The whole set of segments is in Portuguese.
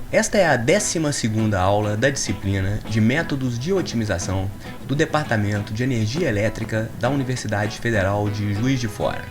Esta é a 12ª aula da disciplina de Métodos de Otimização do Departamento de Energia Elétrica da Universidade Federal de Juiz de Fora.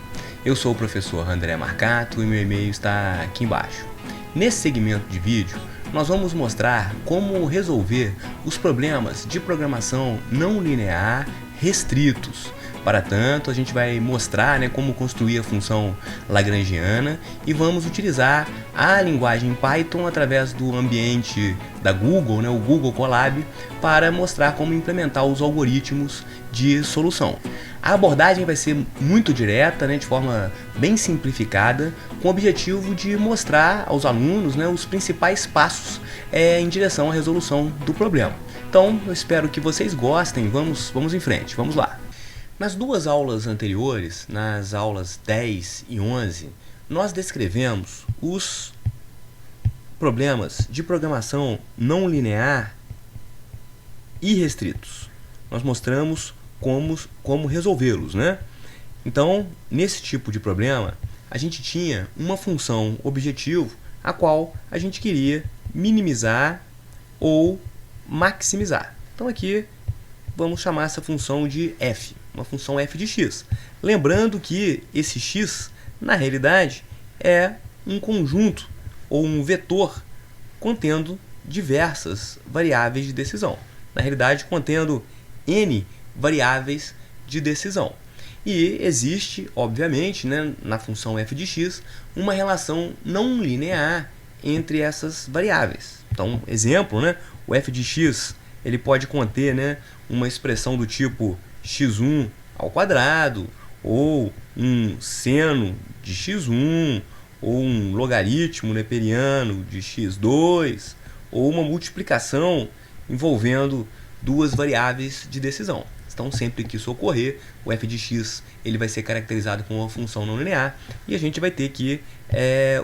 Eu sou o professor André Marcato e meu e-mail está aqui embaixo. Nesse segmento de vídeo, nós vamos mostrar como resolver os problemas de programação não linear restritos. Para tanto, a gente vai mostrar como construir a função lagrangiana e vamos utilizar a linguagem Python através do ambiente da Google, o Google Colab, para mostrar como implementar os algoritmos de solução. A abordagem vai ser muito direta, de forma bem simplificada, com o objetivo de mostrar aos alunos os principais passos em direção à resolução do problema. Então, eu espero que vocês gostem. Vamos em frente, vamos lá. Nas duas aulas anteriores, nas aulas 10 e 11, nós descrevemos os problemas de programação não linear e restritos. Nós mostramos como resolvê-los, Então, nesse tipo de problema, a gente tinha uma função objetivo a qual a gente queria minimizar ou maximizar. Então aqui vamos chamar essa função de f, uma função f de x. Lembrando que esse x, na realidade, é um conjunto ou um vetor contendo diversas variáveis de decisão. Na realidade, contendo n variáveis de decisão. E existe, obviamente, na função f de x, uma relação não linear entre essas variáveis. Então, exemplo, o f de x ele pode conter uma expressão do tipo x1 ao quadrado, ou um seno de x1, ou um logaritmo neperiano de x2, ou uma multiplicação envolvendo duas variáveis de decisão. Então, sempre que isso ocorrer, o f de x ele vai ser caracterizado como uma função não linear e a gente vai ter que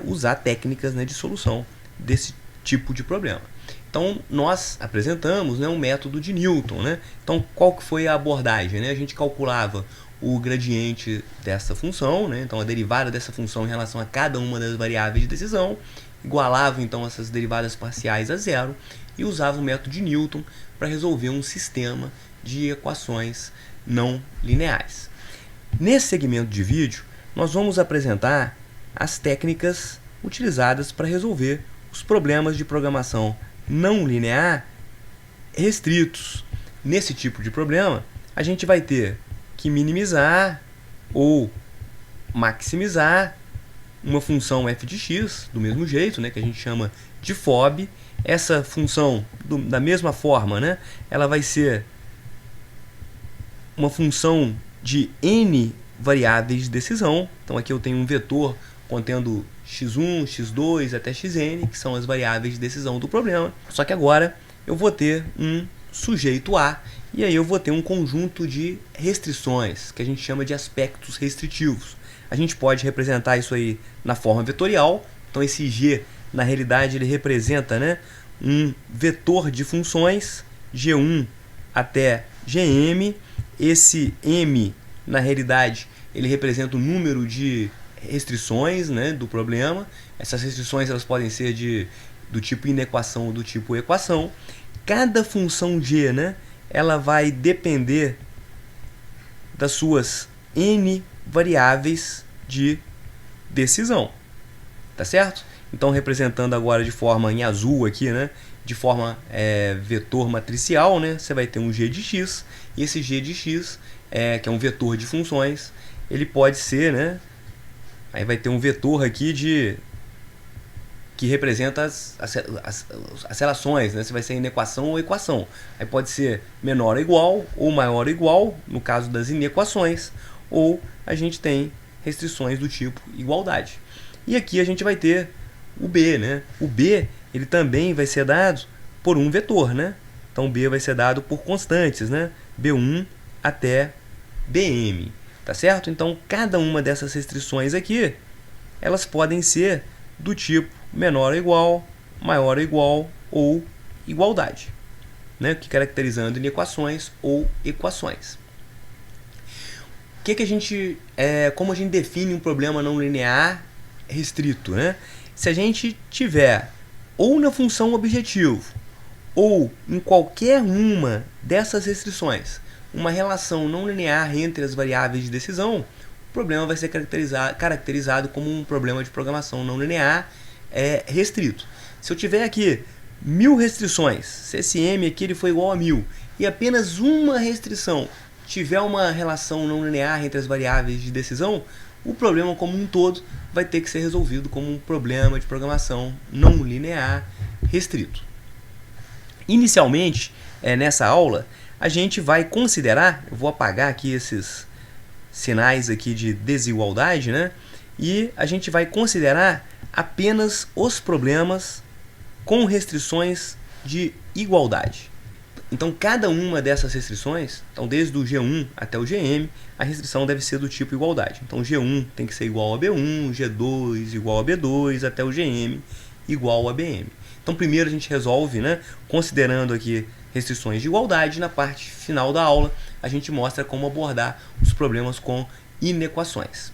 usar técnicas de solução desse tipo de problema. Então, nós apresentamos um método de Newton. Então, qual que foi a abordagem? A gente calculava o gradiente dessa função, então a derivada dessa função em relação a cada uma das variáveis de decisão, igualava então essas derivadas parciais a zero e usava o método de Newton para resolver um sistema de equações não lineares. Nesse segmento de vídeo, nós vamos apresentar as técnicas utilizadas para resolver os problemas de programação não linear restritos. Nesse tipo de problema, a gente vai ter que minimizar ou maximizar uma função f de x, do mesmo jeito, que a gente chama de FOB. Essa função, da mesma forma, ela vai ser uma função de n variáveis de decisão. Então aqui eu tenho um vetor contendo x1, x2 até xn, que são as variáveis de decisão do problema. Só que agora eu vou ter um sujeito A, e aí eu vou ter um conjunto de restrições, que a gente chama de aspectos restritivos. A gente pode representar isso aí na forma vetorial. Então esse G, na realidade, ele representa um vetor de funções, G1 até Gm. Esse M, na realidade, ele representa o número de restrições do problema. Essas restrições elas podem ser do tipo inequação ou do tipo equação. Cada função G ela vai depender das suas n variáveis de decisão. Tá certo? Então, representando agora de forma em azul aqui, de forma vetor matricial, você vai ter um g de x, e esse g de x, que é um vetor de funções, ele pode ser, aí vai ter um vetor aqui que representa as relações, se vai ser inequação ou equação. Aí pode ser menor ou igual, ou maior ou igual, no caso das inequações, ou a gente tem restrições do tipo igualdade. E aqui a gente vai ter o B, O B, ele também vai ser dado por um vetor, Então, B vai ser dado por constantes, B1 até Bm, tá certo? Então, cada uma dessas restrições aqui, elas podem ser do tipo menor ou igual, maior ou igual ou igualdade, que caracterizando inequações ou equações. Como a gente define um problema não linear restrito, Se a gente tiver ou na função objetivo, ou em qualquer uma dessas restrições, uma relação não linear entre as variáveis de decisão, o problema vai ser caracterizado como um problema de programação não linear restrito. Se eu tiver aqui 1000 restrições, se esse m aqui ele for igual a 1000, e apenas uma restrição tiver uma relação não linear entre as variáveis de decisão, o problema como um todo vai ter que ser resolvido como um problema de programação não linear restrito. Inicialmente, nessa aula, a gente vai considerar, eu vou apagar aqui esses sinais aqui de desigualdade, né? E a gente vai considerar apenas os problemas com restrições de igualdade. Então, cada uma dessas restrições, então desde o G1 até o GM, a restrição deve ser do tipo igualdade. Então, G1 tem que ser igual a B1, G2 igual a B2, até o GM igual a BM. Então, primeiro a gente resolve, né, considerando aqui restrições de igualdade. Na parte final da aula, a gente mostra como abordar os problemas com inequações.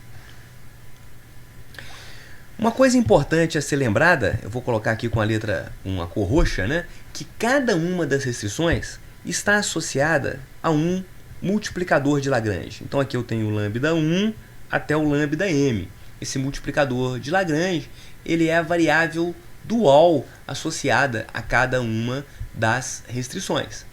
Uma coisa importante a ser lembrada, eu vou colocar aqui com a letra, uma cor roxa, né, que cada uma das restrições está associada a um multiplicador de Lagrange. Então aqui eu tenho o lambda 1 até o lambda m. Esse multiplicador de Lagrange, ele é a variável dual associada a cada uma das restrições.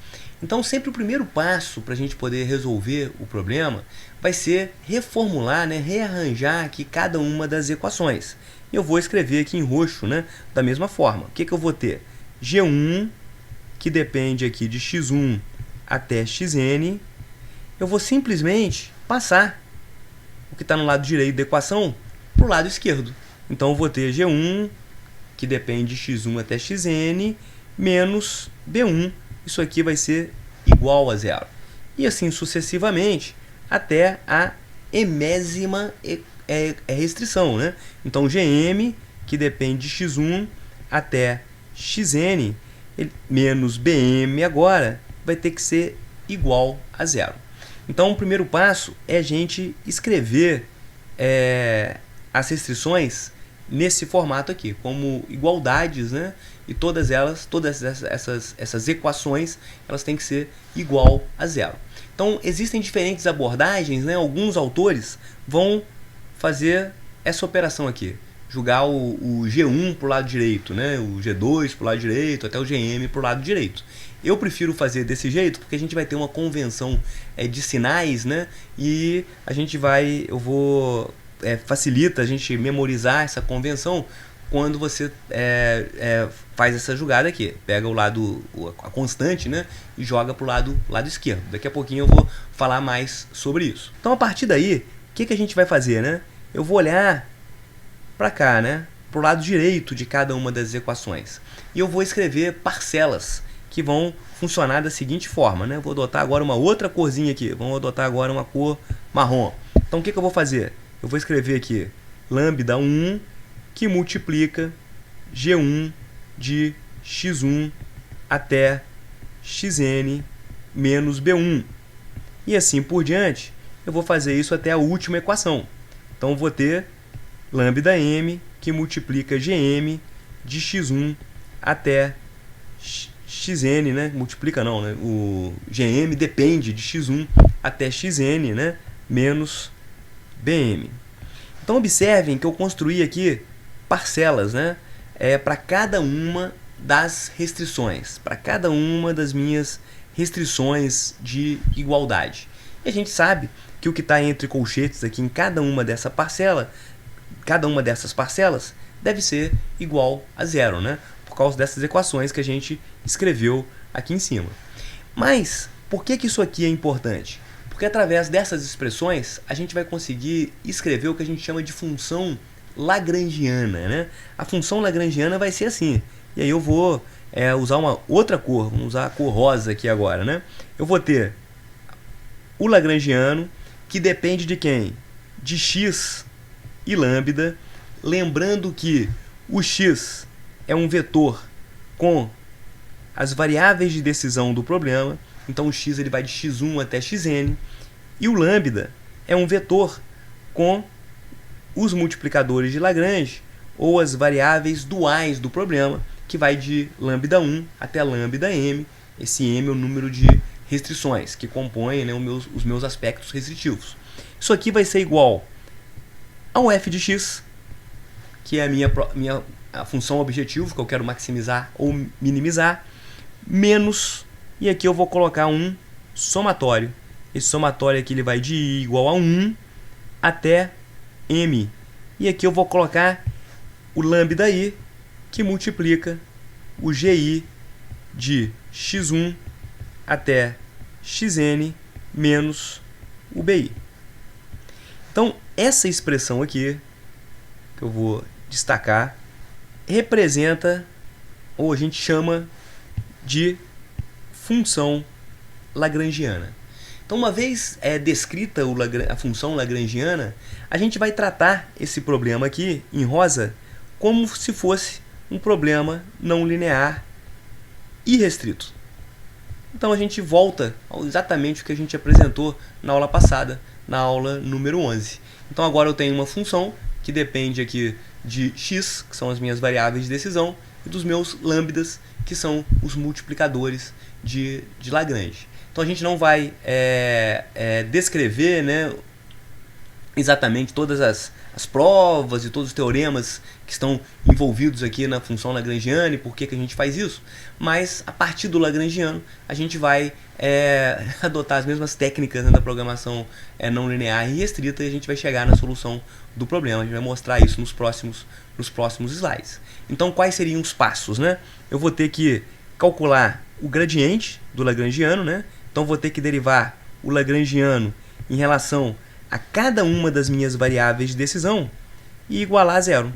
Então sempre o primeiro passo para a gente poder resolver o problema vai ser reformular, né, rearranjar aqui cada uma das equações. Eu vou escrever aqui em roxo, né, da mesma forma. O que eu vou ter? G1, que depende aqui de x1 até xn. Eu vou simplesmente passar o que está no lado direito da equação para o lado esquerdo. Então eu vou ter G1, que depende de x1 até xn, menos B1. Isso aqui vai ser igual a zero. E assim sucessivamente até a enésima restrição, né? Então Gm, que depende de x1 até xn, menos Bm agora vai ter que ser igual a zero. Então o primeiro passo é a gente escrever as restrições nesse formato aqui, como igualdades, né? E todas essas equações, elas têm que ser igual a zero. Então existem diferentes abordagens, né? Alguns autores vão fazer essa operação aqui, jogar o G1 para o lado direito, né? O G2 para o lado direito, até o GM para o lado direito. Eu prefiro fazer desse jeito porque a gente vai ter uma convenção de sinais, né? E a gente facilita a gente memorizar essa convenção quando você faz essa jogada aqui. Pega a constante, né, e joga para o lado esquerdo. Daqui a pouquinho eu vou falar mais sobre isso. Então, a partir daí, o que a gente vai fazer, né? Eu vou olhar para cá, né, para o lado direito de cada uma das equações. E eu vou escrever parcelas que vão funcionar da seguinte forma, né? Eu vou adotar agora uma outra corzinha aqui. Vamos adotar agora uma cor marrom. Então, o que eu vou fazer? Eu vou escrever aqui lambda 1 que multiplica G1 de x1 até xn menos B1. E assim por diante, eu vou fazer isso até a última equação. Então eu vou ter lambda m que multiplica Gm de x1 até xn, né? Multiplica não, né? O Gm depende de x1 até xn, né? Menos Bm. Então observem que eu construí aqui parcelas, né? Para cada uma das restrições, para cada uma das minhas restrições de igualdade. E a gente sabe que o que está entre colchetes aqui em cada uma dessas parcelas deve ser igual a zero, né? Por causa dessas equações que a gente escreveu aqui em cima. Mas por que isso aqui é importante? Porque através dessas expressões a gente vai conseguir escrever o que a gente chama de função lagrangiana, né? A função lagrangiana vai ser assim. E aí eu vou usar uma outra cor, vamos usar a cor rosa aqui agora, né? Eu vou ter o lagrangiano, que depende de quem? De x e lambda, lembrando que o x é um vetor com as variáveis de decisão do problema. Então o x ele vai de x1 até xn, e o lambda é um vetor com os multiplicadores de Lagrange, ou as variáveis duais do problema. que vai de lambda 1 até lambda m. Esse m é o número de restrições que compõem, né, os meus aspectos restritivos. Isso aqui vai ser igual ao f de x, que é a função objetivo que eu quero maximizar ou minimizar, menos, e aqui eu vou colocar um somatório. Esse somatório aqui ele vai de i igual a 1 até m. E aqui eu vou colocar o lambda i, que multiplica o gi de x1 até xn menos o bi. Então, essa expressão aqui, que eu vou destacar, representa, ou a gente chama de função lagrangiana. Então, uma vez descrita a função lagrangiana, a gente vai tratar esse problema aqui, em rosa, como se fosse um problema não linear irrestrito. Então, a gente volta ao exatamente o que a gente apresentou na aula passada, na aula número 11. Então, agora eu tenho uma função que depende aqui de x, que são as minhas variáveis de decisão, e dos meus lambdas, que são os multiplicadores de Lagrange. Então a gente não vai descrever, né, exatamente todas as provas e todos os teoremas que estão envolvidos aqui na função lagrangiana e por que a gente faz isso, mas a partir do lagrangiano a gente vai adotar as mesmas técnicas, né, da programação não linear e restrita, e a gente vai chegar na solução do problema. A gente vai mostrar isso nos próximos slides. Então, quais seriam os passos, né? Eu vou ter que calcular o gradiente do lagrangiano, né? Então, vou ter que derivar o lagrangiano em relação a cada uma das minhas variáveis de decisão e igualar a zero.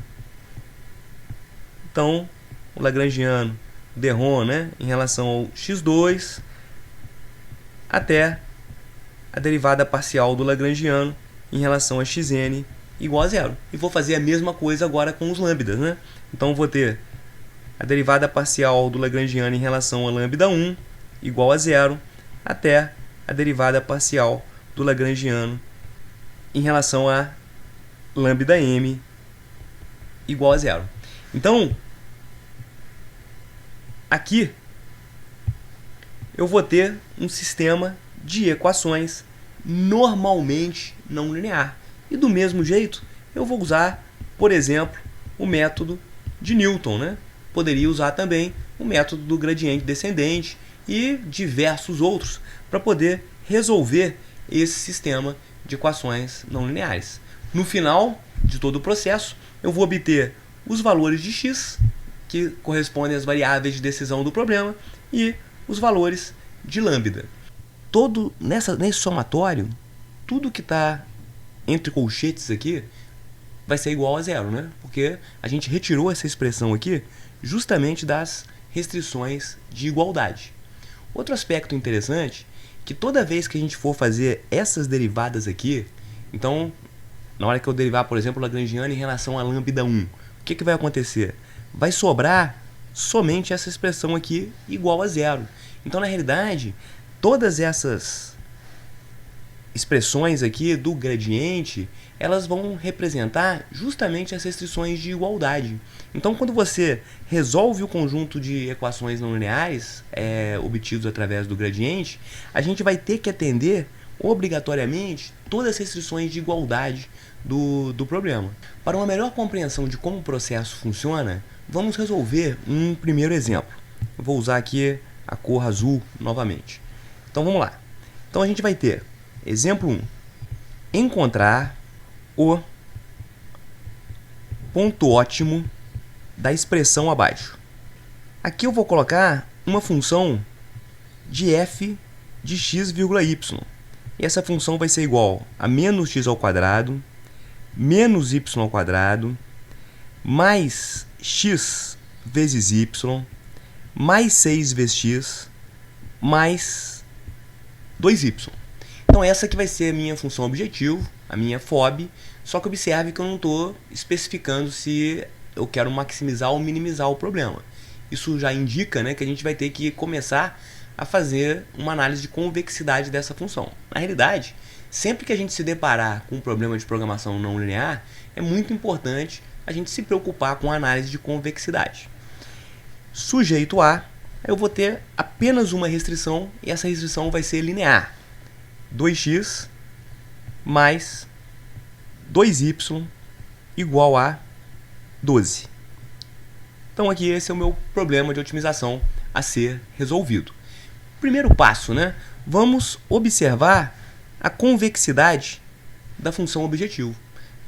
Então, o lagrangiano derrom, né, em relação ao x2 até a derivada parcial do lagrangiano em relação a xn igual a zero. E vou fazer a mesma coisa agora com os lambdas, né? Então, vou ter a derivada parcial do lagrangiano em relação a lambda 1 igual a zero, até a derivada parcial do lagrangiano em relação a lambda m igual a zero. Então, aqui eu vou ter um sistema de equações normalmente não linear. E do mesmo jeito, eu vou usar, por exemplo, o método de Newton, né? Poderia usar também o método do gradiente descendente e diversos outros para poder resolver esse sistema de equações não lineares. No final de todo o processo, eu vou obter os valores de x, que correspondem às variáveis de decisão do problema, e os valores de lambda. Nesse somatório, tudo que está entre colchetes aqui vai ser igual a zero, né? Porque a gente retirou essa expressão aqui justamente das restrições de igualdade. Outro aspecto interessante é que toda vez que a gente for fazer essas derivadas aqui, então, na hora que eu derivar, por exemplo, o lagrangiano em relação a lambda 1, o que vai acontecer? Vai sobrar somente essa expressão aqui igual a zero. Então, na realidade, todas essas expressões aqui do gradiente, elas vão representar justamente as restrições de igualdade. Então, quando você resolve o conjunto de equações não lineares obtidos através do gradiente, a gente vai ter que atender obrigatoriamente todas as restrições de igualdade do problema. Para uma melhor compreensão de como o processo funciona, vamos resolver um primeiro exemplo. Eu vou usar aqui a cor azul novamente. Então vamos lá. Então a gente vai ter exemplo 1. Encontrar o ponto ótimo da expressão abaixo. Aqui eu vou colocar uma função de f de x, y. E essa função vai ser igual a menos x ao quadrado, menos y ao quadrado, mais x vezes y, mais 6 vezes x, mais 2y. Então essa que vai ser a minha função objetivo, a minha FOB, só que observe que eu não estou especificando se eu quero maximizar ou minimizar o problema. Isso já indica, né, que a gente vai ter que começar a fazer uma análise de convexidade dessa função. Na realidade, sempre que a gente se deparar com um problema de programação não linear, é muito importante a gente se preocupar com a análise de convexidade. sujeito a, eu vou ter apenas uma restrição e essa restrição vai ser linear. 2x mais 2y igual a 12. Então aqui esse é o meu problema de otimização a ser resolvido. Primeiro passo, né? Vamos observar a convexidade da função objetivo.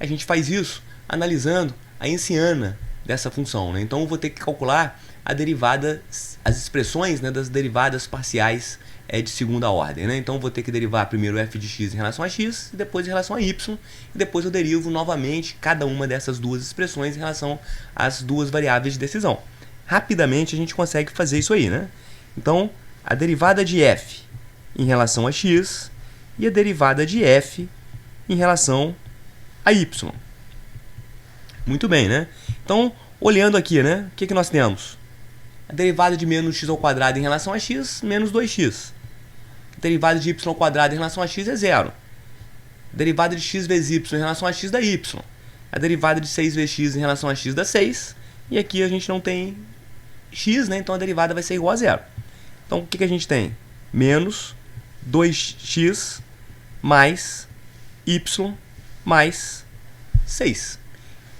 A gente faz isso analisando a ensiana dessa função, né? Então eu vou ter que calcular a derivada, as expressões, né, das derivadas parciais de segunda ordem, né? Então eu vou ter que derivar primeiro f de x em relação a x, e depois em relação a y, e depois eu derivo novamente cada uma dessas duas expressões em relação às duas variáveis de decisão. Rapidamente a gente consegue fazer isso aí, né? Então a derivada de f em relação a x e a derivada de f em relação a y. Muito bem, né? Então, olhando aqui, né? O que nós temos? A derivada de menos x ao quadrado em relação a x, menos 2x. A derivada de y ao quadrado em relação a x é zero. A derivada de x vezes y em relação a x dá y. A derivada de 6 vezes x em relação a x dá 6. E aqui a gente não tem x, né? Então a derivada vai ser igual a zero. Então, o que a gente tem? Menos 2x mais y mais 6.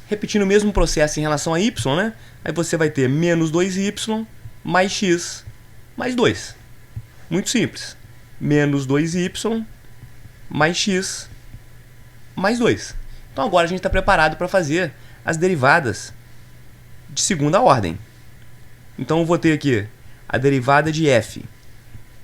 Repetindo o mesmo processo em relação a y, né? Aí você vai ter menos 2y mais x mais 2. Muito simples. Menos 2y mais x mais 2. Então agora a gente está preparado para fazer as derivadas de segunda ordem. Então eu vou ter aqui a derivada de f,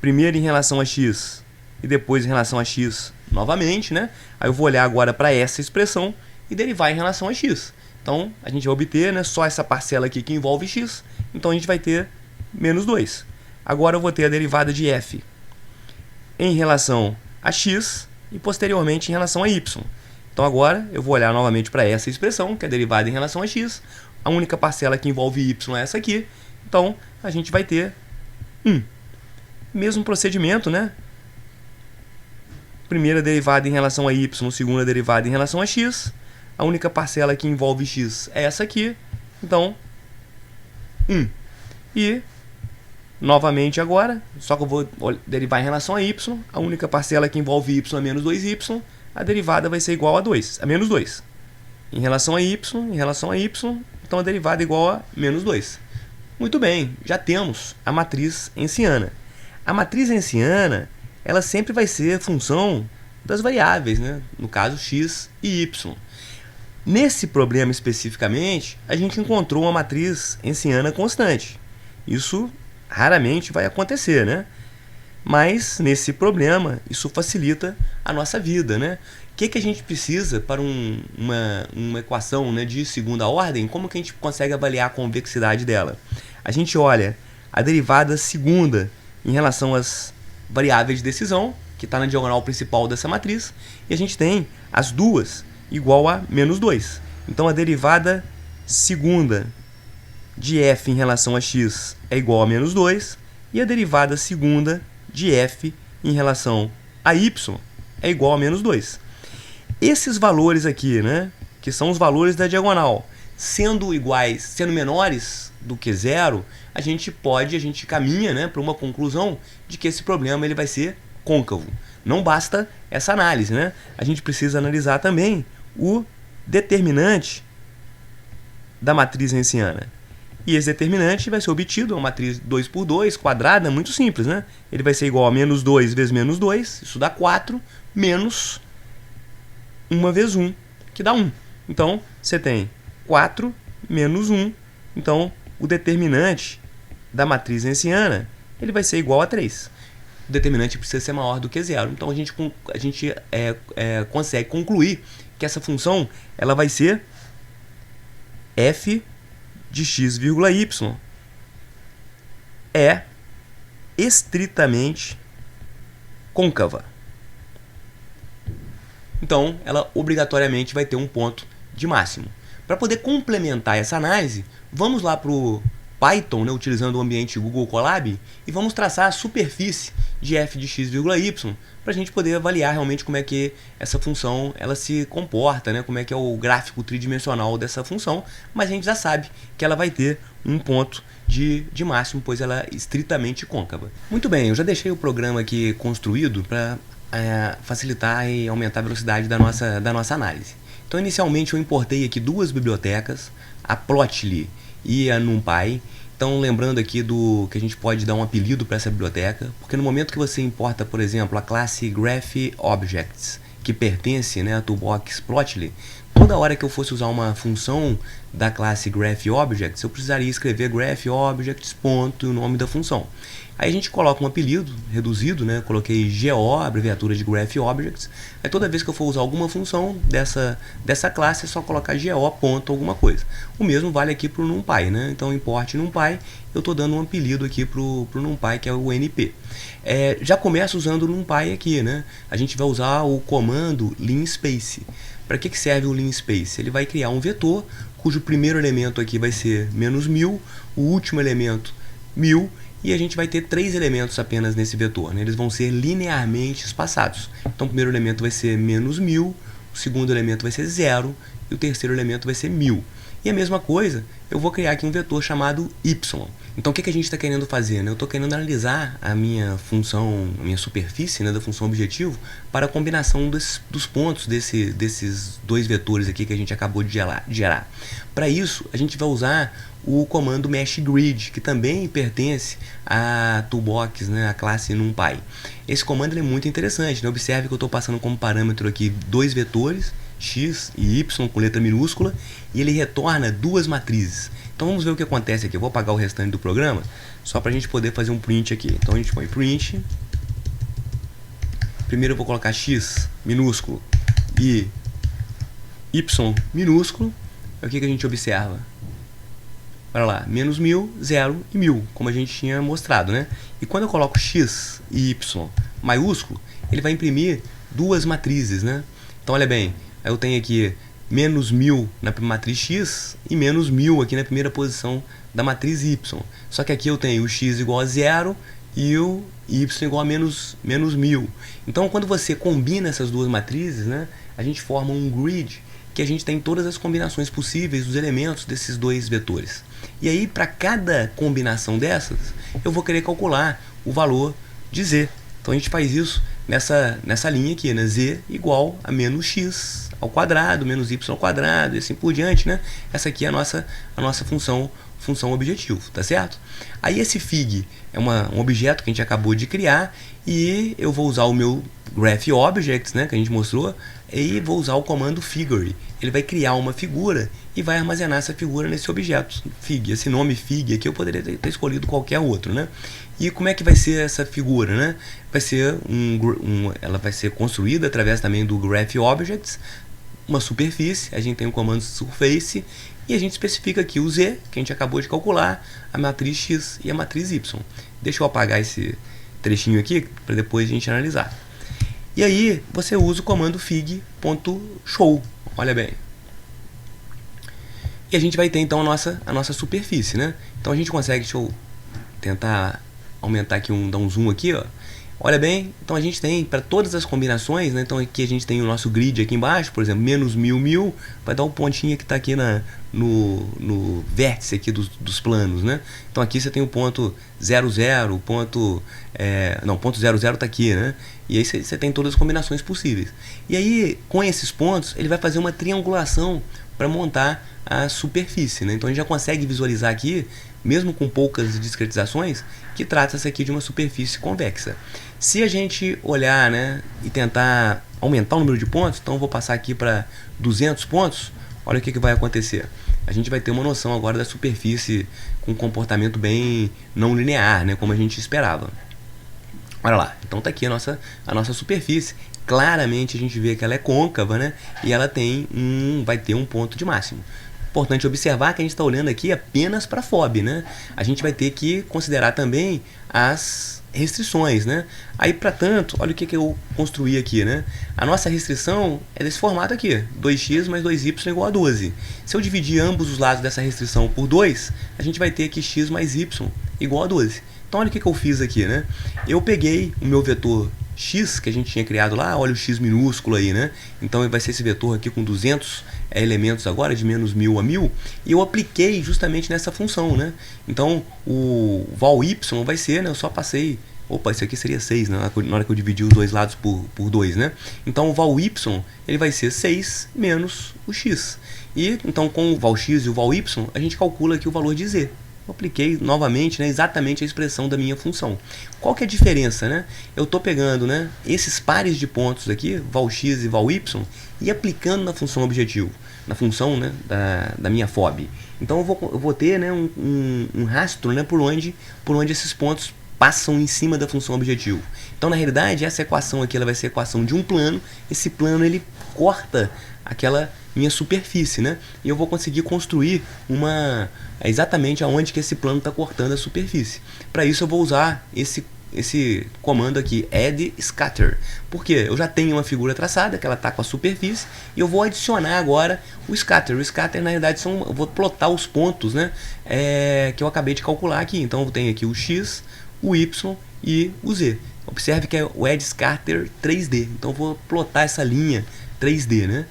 primeiro em relação a x e depois em relação a x novamente, né? Aí eu vou olhar agora para essa expressão e derivar em relação a x. Então, a gente vai obter, né, só essa parcela aqui que envolve x, então a gente vai ter menos 2. Agora eu vou ter a derivada de f em relação a x e posteriormente em relação a y. Então agora eu vou olhar novamente para essa expressão, que é a derivada em relação a x. A única parcela que envolve y é essa aqui. Então a gente vai ter 1. Mesmo procedimento, né? Primeira derivada em relação a y, segunda derivada em relação a x. A única parcela que envolve x é essa aqui. Então, 1. E, novamente agora, só que eu vou derivar em relação a y. A única parcela que envolve y é menos 2y. A derivada vai ser igual a 2, a menos 2. Em relação a y, então a derivada é igual a menos 2. Muito bem, já temos a matriz hessiana. A matriz hessiana, ela sempre vai ser função das variáveis, né? No caso x e y. Nesse problema especificamente, a gente encontrou uma matriz hessiana constante. Isso raramente vai acontecer, né? Mas nesse problema, isso facilita a nossa vida, né? O que a gente precisa para uma equação, né, de segunda ordem? Como que a gente consegue avaliar a convexidade dela? A gente olha a derivada segunda em relação às variáveis de decisão, que está na diagonal principal dessa matriz, e a gente tem as duas igual a menos 2. Então a derivada segunda de f em relação a x é igual a menos 2, e a derivada segunda de f em relação a y é igual a menos 2. Esses valores aqui, né, que são os valores da diagonal, sendo iguais, sendo menores do que zero, a gente caminha, né, para uma conclusão de que esse problema ele vai ser côncavo. Não basta essa análise, né? A gente precisa analisar também o determinante da matriz hessiana. E esse determinante vai ser obtido, uma matriz 2 por 2, quadrada, muito simples, né? Ele vai ser igual a menos 2 vezes menos 2, isso dá 4, menos 1 vezes 1, que dá 1. Então, você tem 4 menos 1. Então, o determinante da matriz hessiana, ele vai ser igual a 3. O determinante precisa ser maior do que zero. Então, a gente consegue concluir que essa função ela vai ser f de x, y é estritamente côncava. Então, ela obrigatoriamente vai ter um ponto de máximo. Para poder complementar essa análise, vamos lá para o Python, né, utilizando o ambiente Google Colab, e vamos traçar a superfície de f de x, y, para a gente poder avaliar realmente como é que essa função ela se comporta, né, como é que é o gráfico tridimensional dessa função, mas a gente já sabe que ela vai ter um ponto de máximo, pois ela é estritamente côncava. Muito bem, eu já deixei o programa aqui construído para facilitar e aumentar a velocidade da nossa análise. Então, inicialmente, eu importei aqui duas bibliotecas, a Plotly e a NumPy. Então, lembrando aqui que a gente pode dar um apelido para essa biblioteca, porque no momento que você importa, por exemplo, a classe GraphObjects, que pertence, né, à toolbox Plotly, toda hora que eu fosse usar uma função da classe GraphObjects, eu precisaria escrever GraphObjects, ponto, e o nome da função. Aí a gente coloca um apelido reduzido, né? Coloquei GO, abreviatura de GraphObjects. Aí toda vez que eu for usar alguma função dessa classe, é só colocar GO, ponto, alguma coisa. O mesmo vale aqui para o NumPy, né? Então, import NumPy, eu estou dando um apelido aqui para o NumPy, que é o NP. Já começa usando o NumPy aqui, né? A gente vai usar o comando linspace. Para que serve o linspace? Ele vai criar um vetor, cujo primeiro elemento aqui vai ser -1000, o último elemento 1000, e a gente vai ter 3 elementos apenas nesse vetor, né? Eles vão ser linearmente espaçados. Então o primeiro elemento vai ser -1000, o segundo elemento vai ser 0 e o terceiro elemento vai ser 1000. E a mesma coisa, eu vou criar aqui um vetor chamado y. Então o que a gente está querendo fazer, né? Eu estou querendo analisar a minha função, a minha superfície, né, da função objetivo para a combinação dos pontos desses dois vetores aqui que a gente acabou de gerar. Para isso, a gente vai usar o comando meshGrid, que também pertence à toolbox, né, a classe NumPy. Esse comando é muito interessante, né? Observe que eu estou passando como parâmetro aqui dois vetores, x e y com letra minúscula, e ele retorna duas matrizes. Então vamos ver o que acontece aqui. Eu vou apagar o restante do programa, só para a gente poder fazer um print aqui. Então a gente põe print. Primeiro eu vou colocar x minúsculo e y minúsculo. O que a gente observa? Olha lá, -1000, 0 e 1000, como a gente tinha mostrado, né? E quando eu coloco x e y maiúsculo, ele vai imprimir duas matrizes, né? Então olha bem, eu tenho aqui -1000 na matriz x e -1000 aqui na primeira posição da matriz y. Só que aqui eu tenho o x igual a 0 e o y igual a -1000. Então quando você combina essas duas matrizes, né, a gente forma um grid que a gente tem todas as combinações possíveis dos elementos desses dois vetores. E aí, para cada combinação dessas, eu vou querer calcular o valor de z. Então a gente faz isso nessa linha aqui, né? Z igual a menos x ao quadrado, menos y ao quadrado, e assim por diante, né? Essa aqui é a nossa função objetivo, tá certo? Aí esse fig é um objeto que a gente acabou de criar, e eu vou usar o meu GraphObjects, né, que a gente mostrou, e vou usar o comando figure. Ele vai criar uma figura e vai armazenar essa figura nesse objeto fig. Esse nome fig aqui eu poderia ter escolhido qualquer outro, né? E como é que vai ser essa figura, né? Vai ser ela vai ser construída através também do GraphObjects, uma superfície. A gente tem o comando surface e a gente especifica aqui o z, que a gente acabou de calcular, a matriz x e a matriz y. Deixa eu apagar esse trechinho aqui para depois a gente analisar. E aí você usa o comando fig.show. Olha bem. E a gente vai ter então a nossa superfície, né? Então a gente consegue, deixa eu tentar aumentar aqui, dar um zoom aqui, ó. Olha bem, então a gente tem para todas as combinações, né? Então aqui a gente tem o nosso grid aqui embaixo, por exemplo, -1000, 1000, vai dar o pontinho que está aqui no vértice aqui dos planos, né? Então aqui você tem o ponto 00, o ponto... ponto 00 está aqui, né? E aí você tem todas as combinações possíveis. E aí, com esses pontos, ele vai fazer uma triangulação para montar a superfície, né? Então a gente já consegue visualizar aqui, mesmo com poucas discretizações, que trata-se aqui de uma superfície convexa. Se a gente olhar, né, e tentar aumentar o número de pontos, então eu vou passar aqui para 200 pontos, olha o que vai acontecer. A gente vai ter uma noção agora da superfície com um comportamento bem não linear, né, como a gente esperava. Olha lá, então está aqui a nossa superfície. Claramente a gente vê que ela é côncava, né, e ela vai ter um ponto de máximo. Importante observar que a gente está olhando aqui apenas para a FOB, né? A gente vai ter que considerar também as restrições, né? Aí, para tanto, olha o que eu construí aqui, né? A nossa restrição é desse formato aqui, 2x mais 2y igual a 12. Se eu dividir ambos os lados dessa restrição por 2, a gente vai ter aqui x mais y igual a 12. Então, olha o que eu fiz aqui, né? Eu peguei o meu vetor x que a gente tinha criado lá, olha o x minúsculo aí, né? Então vai ser esse vetor aqui com 200 elementos agora, de menos 1000 a 1000, e eu apliquei justamente nessa função, né? Então, o val y vai ser, né? Eu só passei... Opa, isso aqui seria 6, né? Na hora que eu dividi os dois lados por 2, né? Então, o val y, ele vai ser 6 menos o x. E, então, com o val x e o val y, a gente calcula aqui o valor de z. Eu apliquei novamente, né, exatamente a expressão da minha função. Qual que é a diferença, né? Eu estou pegando, né, esses pares de pontos aqui, val x e val y, e aplicando na função objetivo, na função, né, da minha FOB. Então, eu vou ter, né, um rastro, né, por onde esses pontos passam em cima da função objetivo. Então, na realidade, essa equação aqui ela vai ser a equação de um plano. Esse plano ele corta aquela minha superfície, né? E eu vou conseguir construir exatamente aonde que esse plano está cortando a superfície. Para isso eu vou usar esse comando aqui, add scatter. Por quê? Eu já tenho uma figura traçada, que ela está com a superfície, e eu vou adicionar agora o scatter. O scatter, na realidade, eu vou plotar os pontos, né, que eu acabei de calcular aqui. Então eu tenho aqui o x, o y e o z. Observe que é o add scatter 3D. Então eu vou plotar essa linha 3D, né?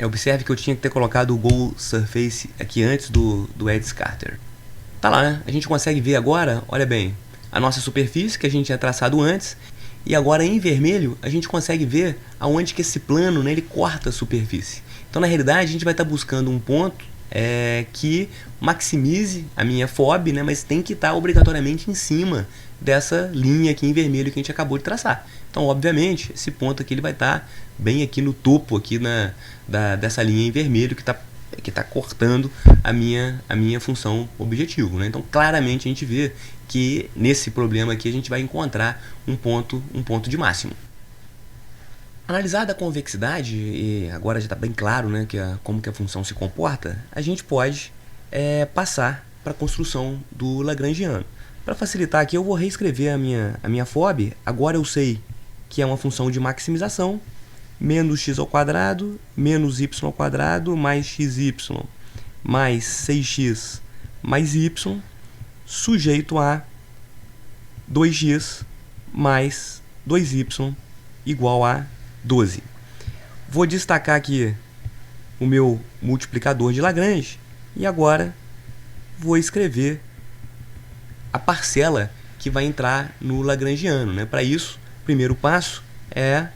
Observe que eu tinha que ter colocado o Goal Surface aqui antes do add scatter. Tá lá, né? A gente consegue ver agora, olha bem, a nossa superfície que a gente tinha traçado antes, e agora em vermelho a gente consegue ver aonde que esse plano, né, ele corta a superfície. Então, na realidade, a gente vai estar buscando um ponto que maximize a minha FOB, né, mas tem que estar obrigatoriamente em cima dessa linha aqui em vermelho que a gente acabou de traçar. Então, obviamente, esse ponto aqui ele vai estar bem aqui no topo aqui dessa linha em vermelho que está cortando a minha função objetivo, né? Então, claramente a gente vê que nesse problema aqui a gente vai encontrar um ponto de máximo. Analisada a convexidade, e agora já está bem claro, né, como que a função se comporta, a gente pode passar para a construção do Lagrangiano. Para facilitar aqui, eu vou reescrever a minha FOB. Agora eu sei que é uma função de maximização, menos x ao quadrado, menos y ao quadrado, mais xy, mais 6x, mais y, sujeito a 2x mais 2y igual a 12. Vou destacar aqui o meu multiplicador de Lagrange e agora vou escrever a parcela que vai entrar no Lagrangiano, né? Para isso, o primeiro passo é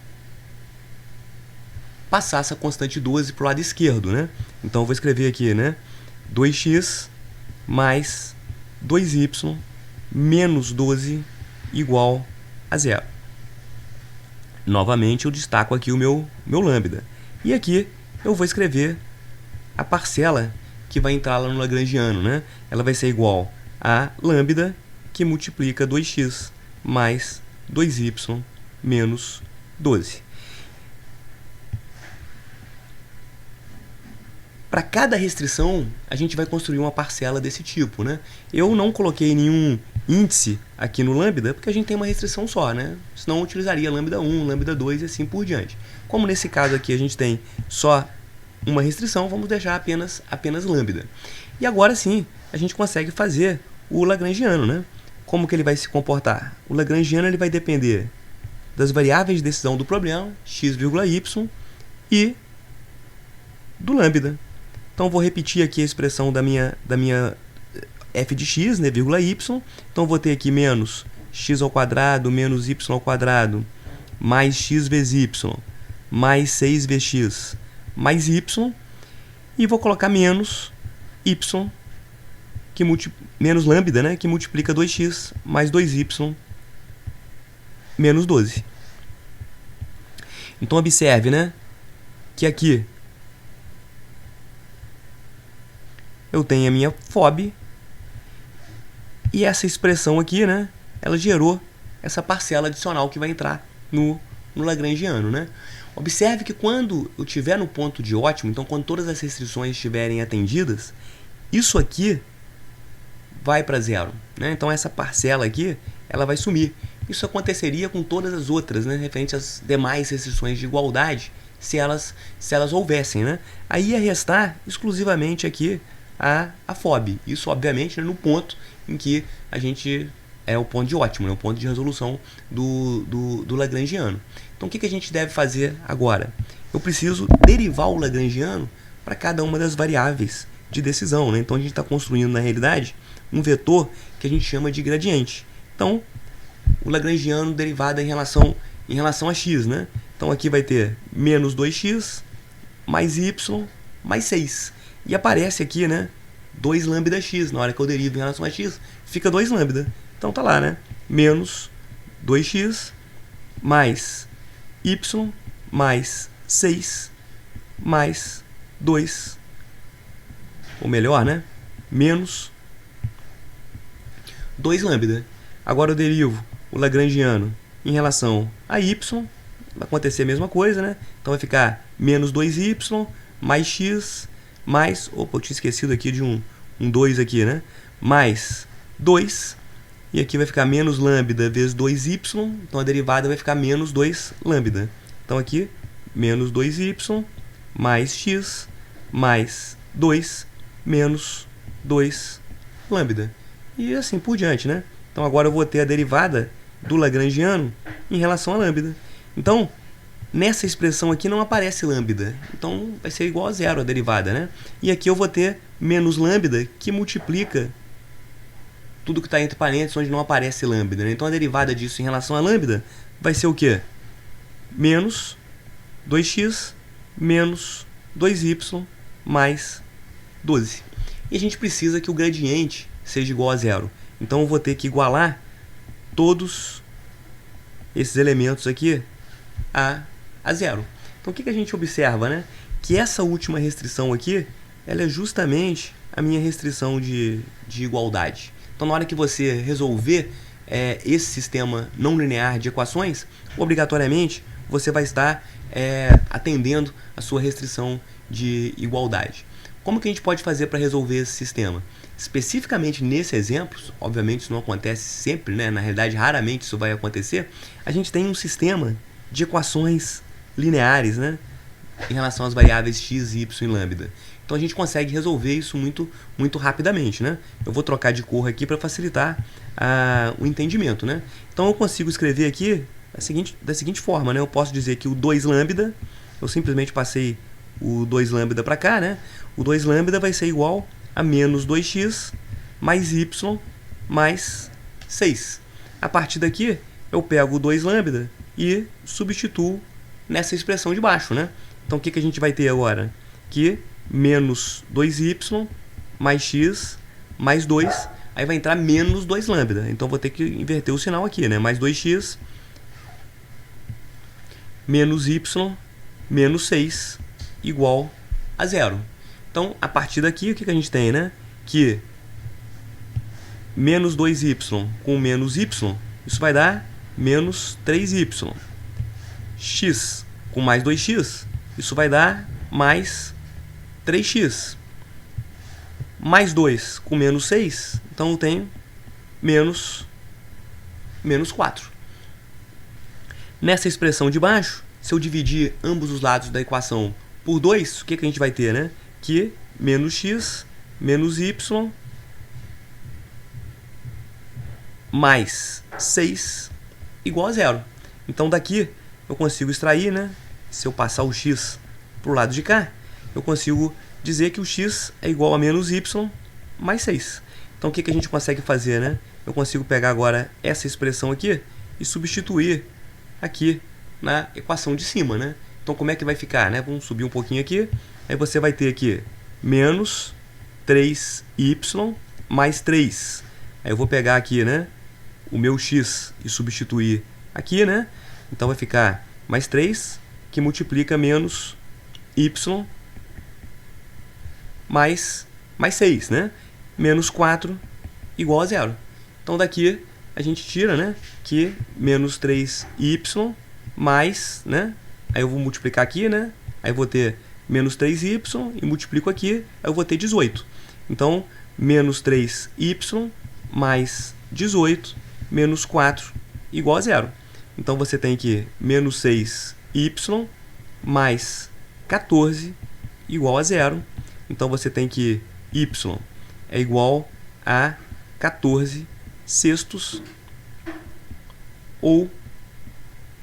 passar essa constante 12 para o lado esquerdo, né? Então eu vou escrever aqui, né, 2x mais 2y menos 12 igual a 0. Novamente eu destaco aqui o meu lambda. E aqui eu vou escrever a parcela que vai entrar lá no Lagrangiano, né? Ela vai ser igual a lambda que multiplica 2x mais 2y menos 12. Para cada restrição, a gente vai construir uma parcela desse tipo, né? Eu não coloquei nenhum índice aqui no lambda, porque a gente tem uma restrição só, né? Senão eu utilizaria lambda 1, lambda 2 e assim por diante. Como nesse caso aqui a gente tem só uma restrição, vamos deixar apenas lambda. E agora sim, a gente consegue fazer o Lagrangiano, né? Como que ele vai se comportar? O Lagrangiano ele vai depender das variáveis de decisão do problema, x, y, e do lambda. Então, vou repetir aqui a expressão da minha f de x, né, vírgula y. Então, vou ter aqui menos x ao quadrado menos y ao quadrado mais x vezes y mais 6vx mais y. E vou colocar menos y, menos lambda, né, que multiplica 2x mais 2y menos 12. Então, observe, né, que aqui eu tenho a minha FOB e essa expressão aqui, né, ela gerou essa parcela adicional que vai entrar no Lagrangiano, né? Observe que quando eu estiver no ponto de ótimo, então quando todas as restrições estiverem atendidas, isso aqui vai para zero, né? Então essa parcela aqui, ela vai sumir. Isso aconteceria com todas as outras, né, referente às demais restrições de igualdade, se elas houvessem, né? Aí ia restar exclusivamente aqui a FOB. Isso, obviamente, né, no ponto em que a gente é o ponto de ótimo, né, o ponto de resolução do Lagrangiano. Então, o que a gente deve fazer agora? Eu preciso derivar o Lagrangiano para cada uma das variáveis de decisão, né? Então a gente está construindo, na realidade, um vetor que a gente chama de gradiente. Então, o lagrangiano derivado em relação a x, né? Então aqui vai ter menos 2x mais y mais 6. E aparece aqui, né, 2 lambda x. Na hora que eu derivo em relação a x, fica 2 lambda. Então tá lá, né? Menos 2x mais y mais 6 mais 2. Ou melhor, né? Menos 2 lambda. Agora eu derivo o lagrangiano em relação a y. Vai acontecer a mesma coisa, né? Então vai ficar menos 2y mais x mais... Opa, eu tinha esquecido aqui de um 2 aqui, né? Mais 2. E aqui vai ficar menos lambda vezes 2y. Então a derivada vai ficar menos 2 lambda. Então aqui, menos 2y mais x mais 2 menos 2 lambda. E assim por diante, né? Então agora eu vou ter a derivada do lagrangiano em relação a lambda. Então, nessa expressão aqui não aparece lambda. Então vai ser igual a zero a derivada, né? E aqui eu vou ter menos lambda que multiplica tudo que está entre parênteses onde não aparece lambda, né? Então a derivada disso em relação a lambda vai ser o quê? Menos 2x menos 2y mais 12. E a gente precisa que o gradiente seja igual a zero. Então eu vou ter que igualar todos esses elementos aqui a zero. Então o que a gente observa, né? Que essa última restrição aqui, ela é justamente a minha restrição de igualdade. Então na hora que você resolver esse sistema não linear de equações, obrigatoriamente você vai estar atendendo a sua restrição de igualdade. Como que a gente pode fazer para resolver esse sistema? Especificamente nesse exemplo, obviamente isso não acontece sempre, né? Na realidade raramente isso vai acontecer, a gente tem um sistema de equações lineares, né? Em relação às variáveis x, y e lambda. Então a gente consegue resolver isso muito rapidamente, né? Eu vou trocar de cor aqui para facilitar o entendimento, né? Então eu consigo escrever aqui da seguinte forma, né? Eu posso dizer que o 2 lambda, eu simplesmente passei o 2 lambda para cá, né? O 2 lambda vai ser igual a menos 2x mais y mais 6. A partir daqui, eu pego o 2 lambda e substituo nessa expressão de baixo, né? Então, o que a gente vai ter agora? Que menos 2y mais x mais 2, aí vai entrar menos 2 lambda. Então, vou ter que inverter o sinal aqui, né? Mais 2x menos y menos 6 igual a zero. Então, a partir daqui, o que a gente tem, né? Que menos 2y com menos y, isso vai dar menos 3y. X com mais 2x, isso vai dar mais 3x. Mais 2 com menos 6, então eu tenho menos 4. Nessa expressão de baixo, se eu dividir ambos os lados da equação por 2, o que a gente vai ter, né? Que menos x menos y mais 6 igual a zero. Então daqui eu consigo extrair, né? Se eu passar o x para o lado de cá, eu consigo dizer que o x é igual a menos y mais 6. Então o que a gente consegue fazer, né? Eu consigo pegar agora essa expressão aqui e substituir aqui na equação de cima, né? Então como é que vai ficar, né? Vamos subir um pouquinho aqui. Aí você vai ter aqui menos 3y mais 3. Aí eu vou pegar aqui, né, o meu x e substituir aqui, né? Então vai ficar mais 3, que multiplica menos y mais 6, né? Menos 4 igual a zero. Então daqui a gente tira, né, que menos 3y mais, né? Aí eu vou multiplicar aqui, né? Aí eu vou ter menos 3y e multiplico aqui, aí eu vou ter 18. Então, menos 3y mais 18 menos 4 igual a zero. Então, você tem que menos 6y mais 14 igual a zero. Então, você tem que y é igual a 14 sextos ou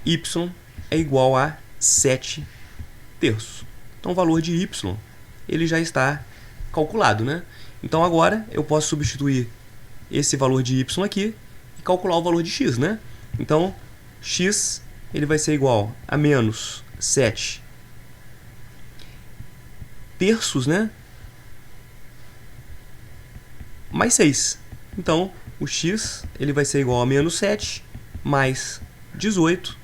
y é igual a 7 terços. Então, o valor de y ele já está calculado, né? Então agora eu posso substituir esse valor de y aqui e calcular o valor de x, né? Então x ele vai ser igual a menos 7 terços, né? Mais 6. Então o x ele vai ser igual a menos 7 mais 18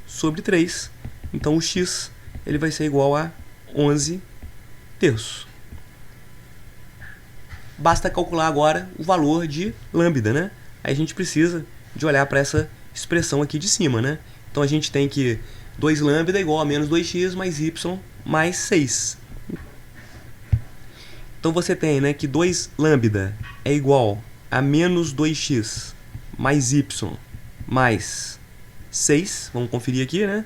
sobre 3. Então o x ele vai ser igual a 11 terços. Basta calcular agora o valor de lambda, né? Aí a gente precisa de olhar para essa expressão aqui de cima, né? Então a gente tem que 2 lambda é igual a menos 2x mais y mais 6. Então você tem, né, que 2 lambda é igual a menos 2x mais y mais 6. Vamos conferir aqui, né?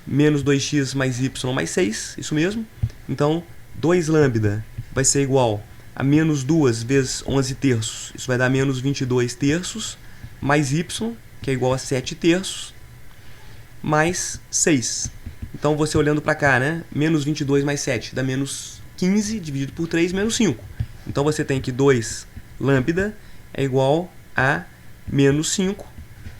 Menos 2x mais y mais 6, isso mesmo. Então 2 lambda vai ser igual a menos 2 vezes 11 terços. Isso vai dar menos 22 terços mais y, que é igual a 7 terços, mais 6. Então, você olhando para cá, né? Menos 22 mais 7 dá menos 15, dividido por 3, menos 5. Então, você tem que 2 lambda é igual a menos 5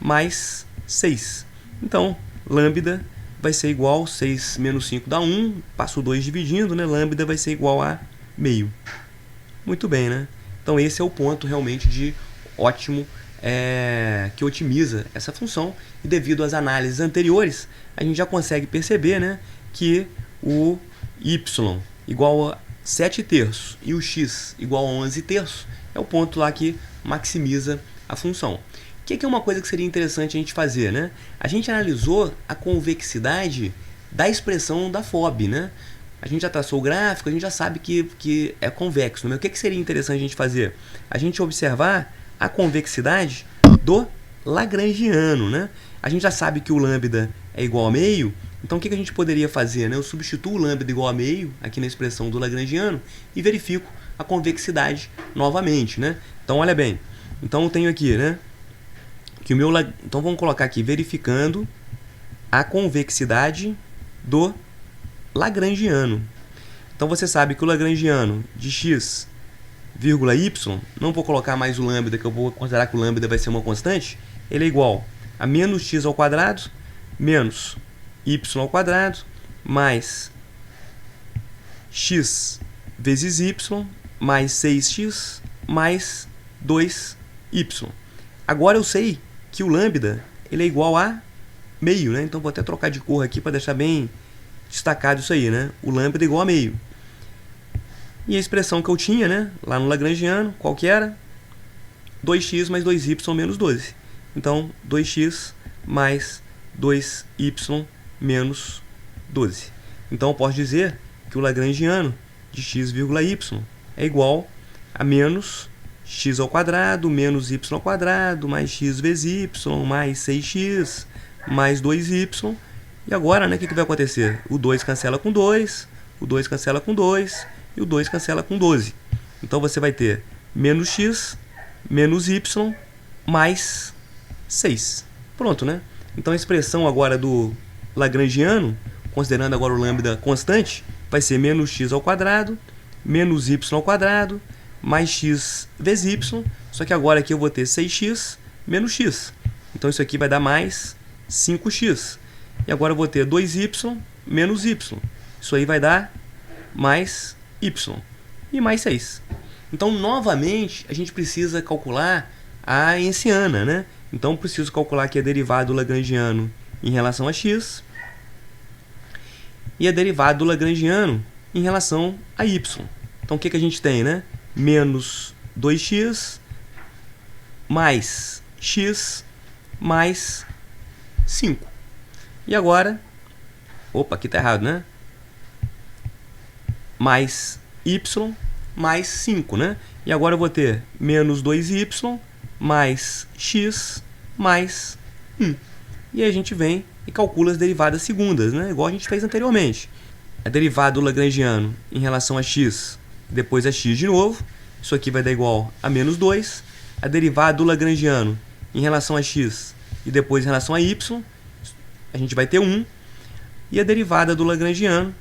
mais 6. Então, lambda vai ser igual, 6 menos 5 dá 1, passo o 2 dividindo, né? Lambda vai ser igual a meio. Muito bem, né? Então, esse é o ponto realmente de ótimo, que otimiza essa função. E devido às análises anteriores, a gente já consegue perceber, né, que o y igual a 7 terços e o x igual a 11 terços é o ponto lá que maximiza a função. O que é uma coisa que seria interessante a gente fazer, né? A gente analisou a convexidade da expressão da FOB, né? A gente já traçou o gráfico, a gente já sabe que é convexo, né? O que seria interessante a gente fazer? A gente observar a convexidade do lagrangiano, né? A gente já sabe que o lambda é igual a meio, então o que a gente poderia fazer, né? Eu substituo o lambda igual a meio aqui na expressão do lagrangiano e verifico a convexidade novamente, né? Então, olha bem. Então, eu tenho aqui, né? Que o meu, então, vamos colocar aqui, verificando a convexidade do lagrangiano. Então, você sabe que o lagrangiano de x, vírgula y, não vou colocar mais o lambda, que eu vou considerar que o lambda vai ser uma constante, ele é igual a menos x ao quadrado, menos y ao quadrado, mais x vezes y, mais 6x, mais 2y. Agora eu sei que o lambda ele é igual a meio, né? Então vou até trocar de cor aqui para deixar bem destacado isso aí, né? O lambda é igual a meio. E a expressão que eu tinha, né, lá no lagrangiano, qual que era? 2x mais 2y menos 12. Então, 2x mais 2y menos 12. Então, eu posso dizer que o lagrangiano de x, y é igual a menos x ao quadrado, menos y ao quadrado, mais x vezes y, mais 6x, mais 2y. E agora, né, o que vai acontecer? O 2 cancela com 2, o 2 cancela com 2, e o 2 cancela com 12. Então, você vai ter menos x, menos y, mais 6. Pronto, né? Então, a expressão agora do lagrangiano, considerando agora o lambda constante, vai ser menos x ao quadrado, menos y ao quadrado, mais x vezes y. Só que agora aqui eu vou ter 6x menos x. Então, isso aqui vai dar mais 5x. E agora eu vou ter 2y menos y. Isso aí vai dar mais y. E mais 6. Então, novamente, a gente precisa calcular a Ensiana, né? Então, preciso calcular aqui a derivada do lagrangiano em relação a x e a derivada do lagrangiano em relação a y. Então, o que a gente tem, né? Menos 2x mais x mais 5. E agora... Opa, aqui está errado, né? Mais y mais 5, né? E agora eu vou ter menos 2y mais x mais 1. E aí a gente vem e calcula as derivadas segundas, né? Igual a gente fez anteriormente. A derivada do lagrangiano em relação a x, depois a x de novo. Isso aqui vai dar igual a menos 2. A derivada do lagrangiano em relação a x e depois em relação a y, a gente vai ter 1. E a derivada do lagrangiano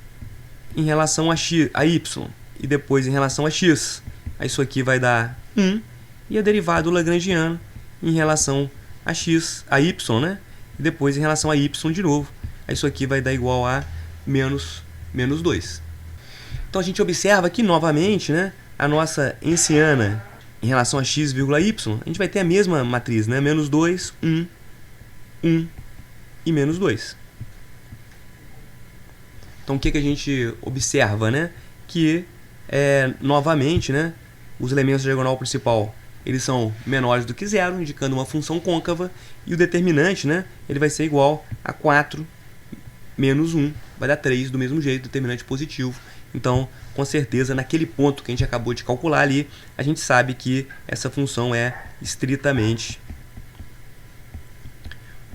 em relação a y, e depois em relação a x. Aí isso aqui vai dar 1, e a derivada do lagrangiano em relação a x, a y, né? E depois em relação a y de novo. Aí isso aqui vai dar igual a menos 2. Então a gente observa aqui novamente, né, a nossa ensiana em relação a x, y, a gente vai ter a mesma matriz, né? Menos 2, 1, 1 e menos 2. Então o que a gente observa, né? Que, novamente, né, os elementos da diagonal principal eles são menores do que zero, indicando uma função côncava, e o determinante, né, ele vai ser igual a 4 menos 1, vai dar 3 do mesmo jeito, determinante positivo. Então, com certeza, naquele ponto que a gente acabou de calcular ali, a gente sabe que essa função é estritamente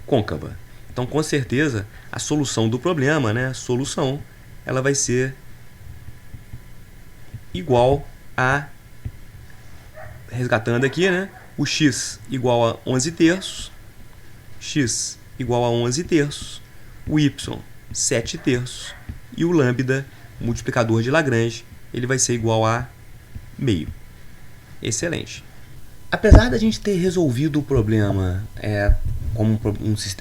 côncava. Então, com certeza, a solução do problema, né, a solução, ela vai ser igual a, resgatando aqui, né, o x igual a 11 terços, x igual a 11 terços, o y 7 terços e o lambda, multiplicador de Lagrange, ele vai ser igual a meio. Excelente. Apesar da gente ter resolvido o problema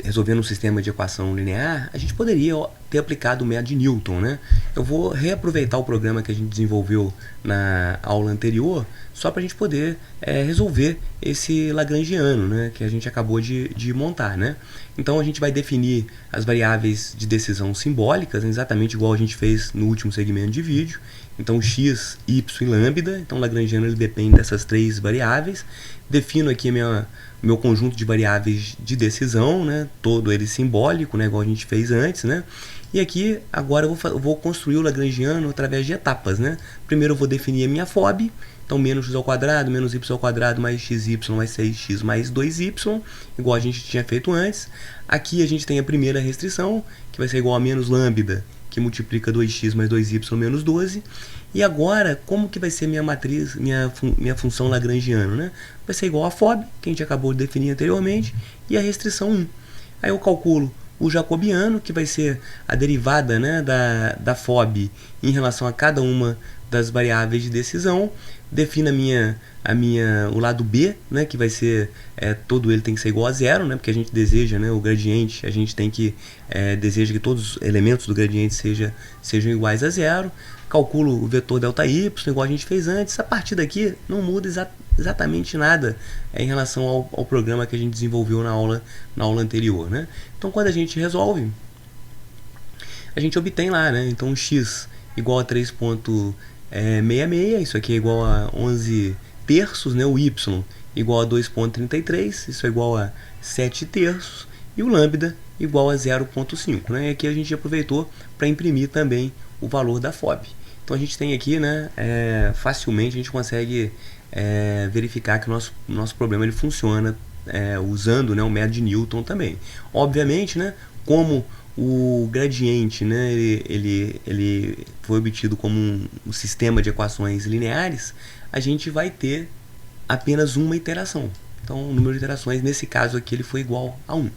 resolvendo um sistema de equação linear, a gente poderia ter aplicado o método de Newton, né? Eu vou reaproveitar o programa que a gente desenvolveu na aula anterior, só para a gente poder resolver esse lagrangiano, né, que a gente acabou de montar, né? Então a gente vai definir as variáveis de decisão simbólicas, exatamente igual a gente fez no último segmento de vídeo. Então x, y e lambda. Então o lagrangiano ele depende dessas três variáveis. Defino aqui meu conjunto de variáveis de decisão, né, todo ele simbólico, né, igual a gente fez antes, né? E aqui agora eu vou construir o lagrangiano através de etapas, né? Primeiro eu vou definir a minha FOB. Então, menos x ao quadrado, menos y ao quadrado, mais xy, mais 6x, mais 2y, igual a gente tinha feito antes. Aqui a gente tem a primeira restrição, que vai ser igual a menos lambda, que multiplica 2x mais 2y menos 12. E agora, como que vai ser minha matriz, minha função lagrangiana, né? Vai ser igual a FOB, que a gente acabou de definir anteriormente, e a restrição 1. Aí eu calculo o jacobiano, que vai ser a derivada, né, da FOB em relação a cada uma das variáveis de decisão. Defino o lado B, né, que vai ser, todo ele tem que ser igual a zero, né, porque a gente deseja, né, o gradiente, a gente tem que, deseja que todos os elementos do gradiente sejam iguais a zero. Calculo o vetor ΔY, igual a gente fez antes. A partir daqui não muda exatamente nada em relação ao programa que a gente desenvolveu na aula anterior, né? Então, quando a gente resolve, a gente obtém lá, né? Então, x igual a 3,66, isso aqui é igual a 11 terços, né? O y igual a 2,33, isso é igual a 7 terços, e o lambda igual a 0,5, né? E aqui a gente aproveitou para imprimir também o valor da FOB. Então a gente tem aqui, né, facilmente a gente consegue verificar que o nosso problema ele funciona usando, né, o método de Newton também. Obviamente, né, como o gradiente, né, ele foi obtido como um sistema de equações lineares, a gente vai ter apenas uma iteração. Então o número de iterações nesse caso aqui ele foi igual a 1.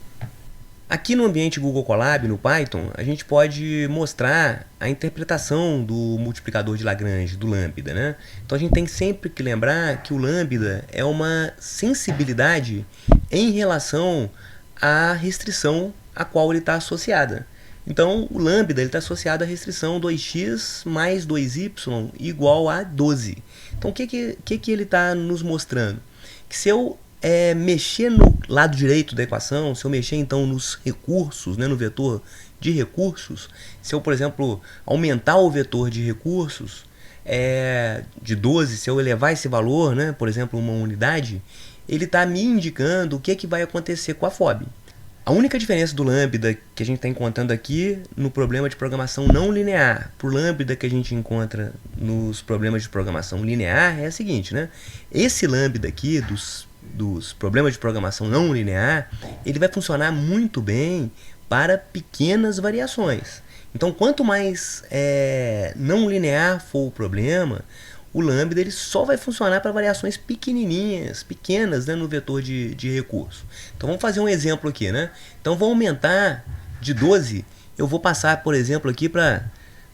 Aqui no ambiente Google Colab, no Python, a gente pode mostrar a interpretação do multiplicador de Lagrange, do lambda, né? Então a gente tem sempre que lembrar que o lambda é uma sensibilidade em relação à restrição a qual ele está associada. Então o lambda está associado à restrição 2x mais 2y igual a 12. Então o que ele está nos mostrando? Que se eu mexer no lado direito da equação, se eu mexer então nos recursos, né, no vetor de recursos, se eu, por exemplo, aumentar o vetor de recursos de 12, se eu elevar esse valor, né, por exemplo, uma unidade, ele está me indicando o que vai acontecer com a FOB. A única diferença do lambda que a gente está encontrando aqui no problema de programação não linear para o lambda que a gente encontra nos problemas de programação linear é a seguinte, né? Esse lambda aqui dos problemas de programação não linear, ele vai funcionar muito bem para pequenas variações. Então, quanto mais não linear for o problema, o lambda ele só vai funcionar para variações pequenininhas, pequenas, né, no vetor de recurso. Então, vamos fazer um exemplo aqui, né? Então, vou aumentar de 12, eu vou passar, por exemplo, aqui para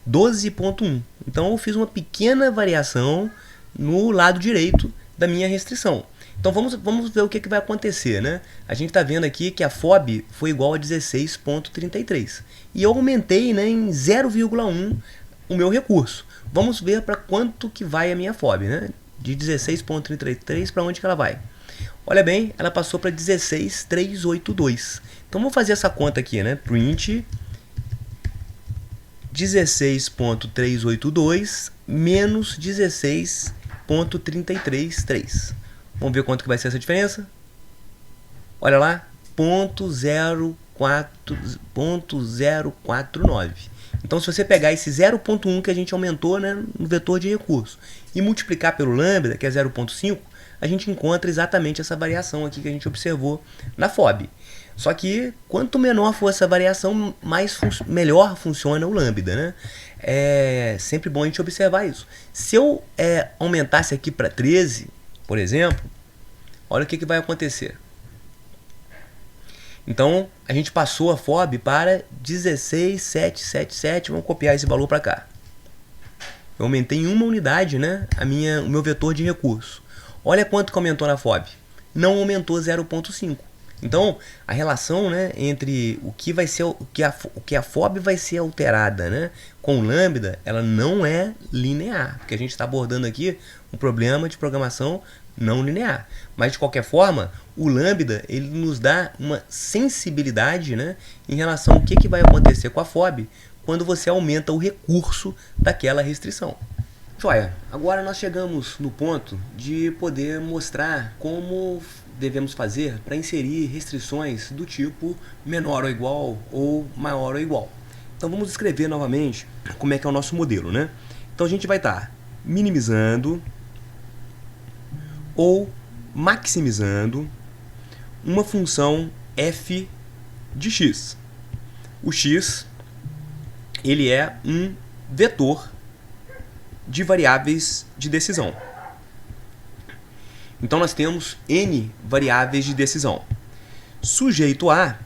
12,1. Então eu fiz uma pequena variação no lado direito da minha restrição. Então vamos ver o que vai acontecer, né? A gente está vendo aqui que a FOB foi igual a 16,33. E eu aumentei, né, em 0,1 o meu recurso. Vamos ver para quanto que vai a minha FOB, né? De 16,33 para onde que ela vai? Olha bem, ela passou para 16,382. Então vamos fazer essa conta aqui, né? Print 16,382 menos 16,333. Vamos ver quanto que vai ser essa diferença? Olha lá, 0,049. Então, se você pegar esse 0,1 que a gente aumentou, né, no vetor de recurso e multiplicar pelo lambda, que é 0,5, a gente encontra exatamente essa variação aqui que a gente observou na FOB. Só que quanto menor for essa variação, melhor funciona o lambda, né? É sempre bom a gente observar isso. Se eu aumentasse aqui para 13, por exemplo, olha o que vai acontecer. Então, a gente passou a FOB para 16,777. Vamos copiar esse valor para cá. Eu aumentei em uma unidade, né, o meu vetor de recurso. Olha quanto que aumentou na FOB. Não aumentou 0,5. Então, a relação, né, entre o que a FOB vai ser alterada, né, com o lambda, ela não é linear, porque a gente está abordando aqui um problema de programação não linear. Mas, de qualquer forma, o lambda ele nos dá uma sensibilidade, né, em relação ao que vai acontecer com a FOB quando você aumenta o recurso daquela restrição. Joia, agora nós chegamos no ponto de poder mostrar como devemos fazer para inserir restrições do tipo menor ou igual ou maior ou igual. Então vamos escrever novamente como é que é o nosso modelo, né? Então a gente vai estar minimizando ou maximizando uma função f de x. O x ele é um vetor de variáveis de decisão. Então nós temos n variáveis de decisão. Sujeito a,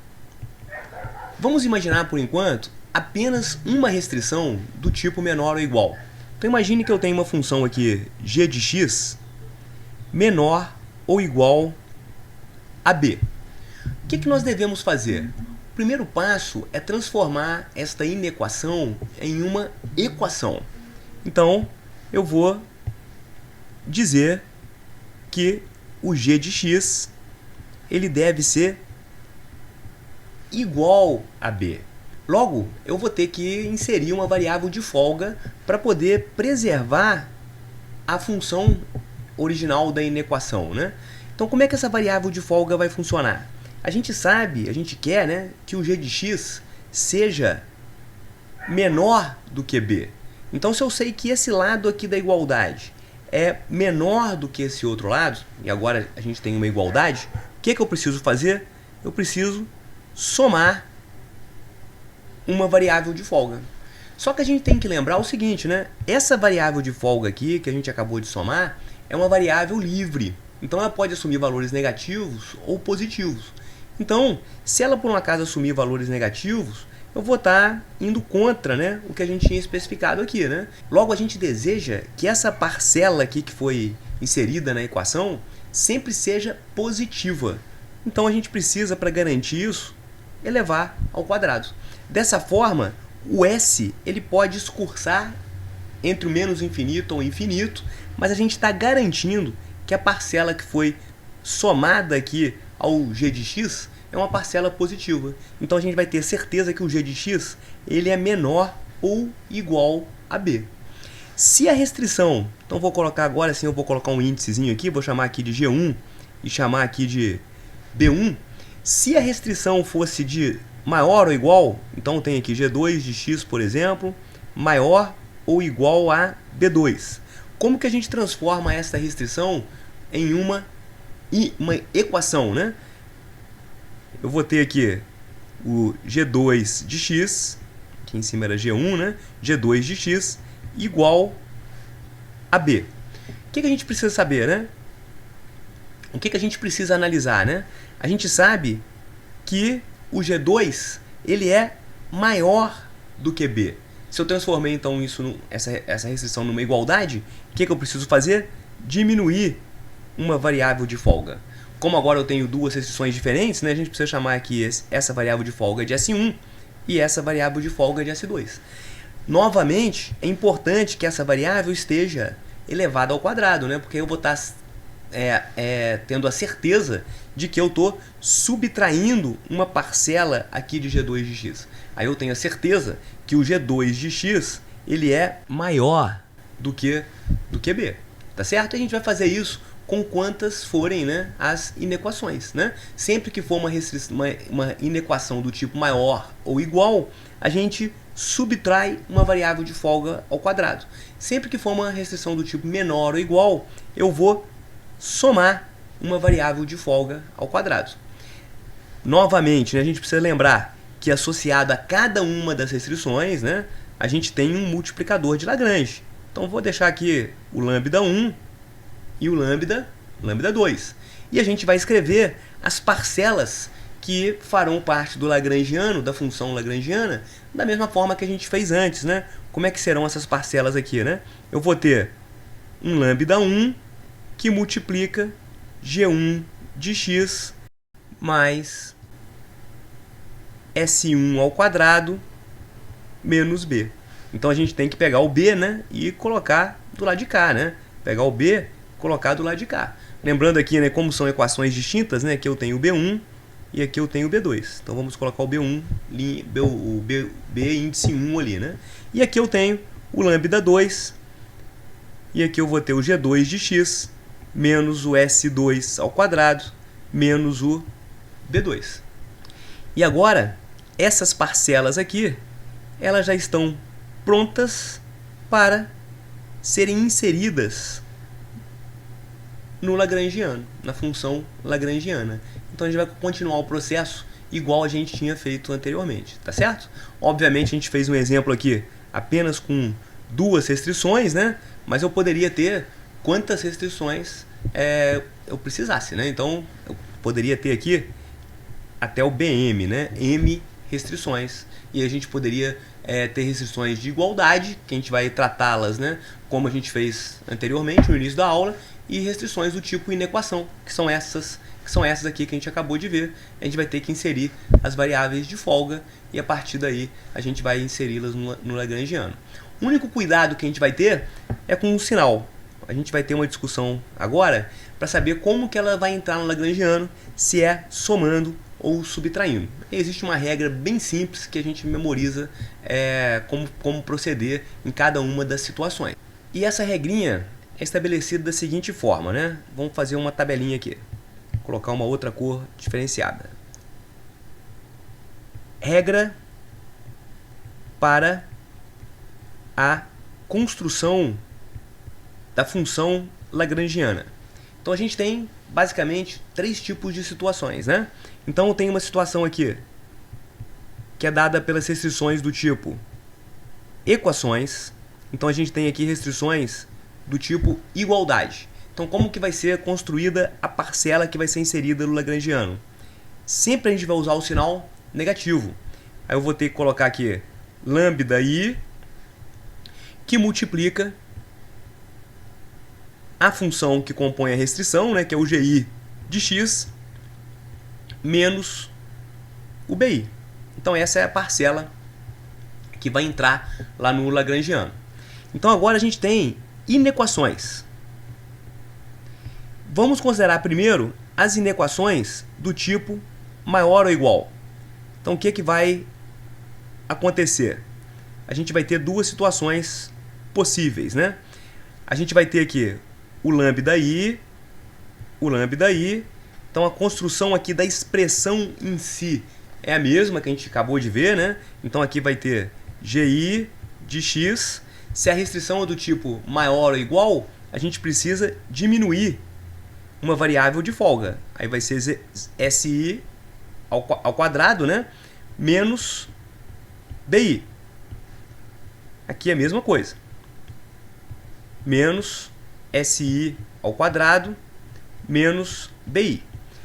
vamos imaginar por enquanto apenas uma restrição do tipo menor ou igual. Então imagine que eu tenho uma função aqui g de x menor ou igual a b. O que nós devemos fazer? O primeiro passo é transformar esta inequação em uma equação. Então eu vou dizer que o g de x ele deve ser igual a b. Logo, eu vou ter que inserir uma variável de folga para poder preservar a função original da inequação, né? Então, como é que essa variável de folga vai funcionar? A gente sabe, a gente quer, né, que o g de x seja menor do que b. Então, se eu sei que esse lado aqui da igualdade é menor do que esse outro lado, e agora a gente tem uma igualdade, o que eu preciso fazer? Eu preciso somar uma variável de folga. Só que a gente tem que lembrar o seguinte, né? Essa variável de folga aqui, que a gente acabou de somar, é uma variável livre. Então ela pode assumir valores negativos ou positivos. Então, se ela por um acaso assumir valores negativos, eu vou estar indo contra, né, o que a gente tinha especificado aqui, né? Logo, a gente deseja que essa parcela aqui que foi inserida na equação sempre seja positiva. Então, a gente precisa, para garantir isso, elevar ao quadrado. Dessa forma, o s ele pode excursar entre o menos infinito ou infinito, mas a gente está garantindo que a parcela que foi somada aqui ao g de x é uma parcela positiva. Então a gente vai ter certeza que o g de x ele é menor ou igual a b. Se a restrição, então vou colocar agora sim, eu vou colocar um índicezinho aqui, vou chamar aqui de g1 e chamar aqui de b1. Se a restrição fosse de maior ou igual, então tem aqui g2 de x, por exemplo, maior ou igual a b2. Como que a gente transforma essa restrição em uma equação, né? Eu vou ter aqui o g2 de x, aqui em cima era g1, né? g2 de x igual a b. O que a gente precisa saber, né? O que a gente precisa analisar, né? A gente sabe que o g2 ele é maior do que b. Se eu transformei então essa restrição numa igualdade, o que eu preciso fazer? Diminuir uma variável de folga. Como agora eu tenho duas restrições diferentes, né, a gente precisa chamar aqui essa variável de folga de S1 e essa variável de folga de S2. Novamente, é importante que essa variável esteja elevada ao quadrado, né, porque eu vou estar tendo a certeza de que eu estou subtraindo uma parcela aqui de G2 de x. Aí eu tenho a certeza que o G2 de x ele é maior do que B. Tá certo? A gente vai fazer isso com quantas forem, né, as inequações. Né? Sempre que for uma inequação do tipo maior ou igual, a gente subtrai uma variável de folga ao quadrado. Sempre que for uma restrição do tipo menor ou igual, eu vou somar uma variável de folga ao quadrado. Novamente, né, a gente precisa lembrar que associado a cada uma das restrições, né, a gente tem um multiplicador de Lagrange. Então vou deixar aqui o lambda 1 e o lambda 2. E a gente vai escrever as parcelas que farão parte do lagrangiano, da função lagrangiana, da mesma forma que a gente fez antes. Né? Como é que serão essas parcelas aqui? Né? Eu vou ter um lambda 1 que multiplica G1 de x mais S1 ao quadrado menos B. Então a gente tem que pegar o B, né, e colocar do lado de cá. Né? Pegar o B e colocar do lado de cá. Lembrando aqui, né, como são equações distintas, né, aqui eu tenho o B1 e aqui eu tenho o B2. Então vamos colocar o B1, o B índice 1 ali. Né? E aqui eu tenho o lambda 2 e aqui eu vou ter o G2 de x menos o S2 ao quadrado menos o B2. E agora, essas parcelas aqui, elas já estão prontas para serem inseridas no lagrangiano, na função lagrangiana. Então a gente vai continuar o processo igual a gente tinha feito anteriormente, tá certo? Obviamente a gente fez um exemplo aqui apenas com duas restrições, né? Mas eu poderia ter quantas restrições eu precisasse, né? Então eu poderia ter aqui até o BM, né? M restrições. E a gente poderia ter restrições de igualdade, que a gente vai tratá-las, né, como a gente fez anteriormente no início da aula, e restrições do tipo inequação, que são essas aqui que a gente acabou de ver. A gente vai ter que inserir as variáveis de folga e a partir daí a gente vai inseri-las no lagrangiano. O único cuidado que a gente vai ter é com o sinal. A gente vai ter uma discussão agora para saber como que ela vai entrar no lagrangiano, se é somando ou subtraindo. Existe uma regra bem simples que a gente memoriza como proceder em cada uma das situações. E essa regrinha é estabelecida da seguinte forma, né? Vamos fazer uma tabelinha aqui. Vou colocar uma outra cor diferenciada. Regra para a construção da função lagrangiana. Então a gente tem basicamente três tipos de situações, né? Então eu tenho uma situação aqui que é dada pelas restrições do tipo equações. Então a gente tem aqui restrições do tipo igualdade. Então como que vai ser construída a parcela que vai ser inserida no lagrangiano? Sempre a gente vai usar o sinal negativo. Aí eu vou ter que colocar aqui lambda i que multiplica a função que compõe a restrição, né, que é o GI de x, menos o BI. Então essa é a parcela que vai entrar lá no lagrangiano. Então agora a gente tem inequações. Vamos considerar primeiro as inequações do tipo maior ou igual. Então o que vai acontecer? A gente vai ter duas situações possíveis, né? A gente vai ter aqui o lambda i. Então a construção aqui da expressão em si é a mesma que a gente acabou de ver, né? Então aqui vai ter GI de x. Se a restrição é do tipo maior ou igual, a gente precisa diminuir uma variável de folga. Aí vai ser SI ao quadrado, né? Menos BI. Aqui é a mesma coisa. Menos SI ao quadrado menos BI.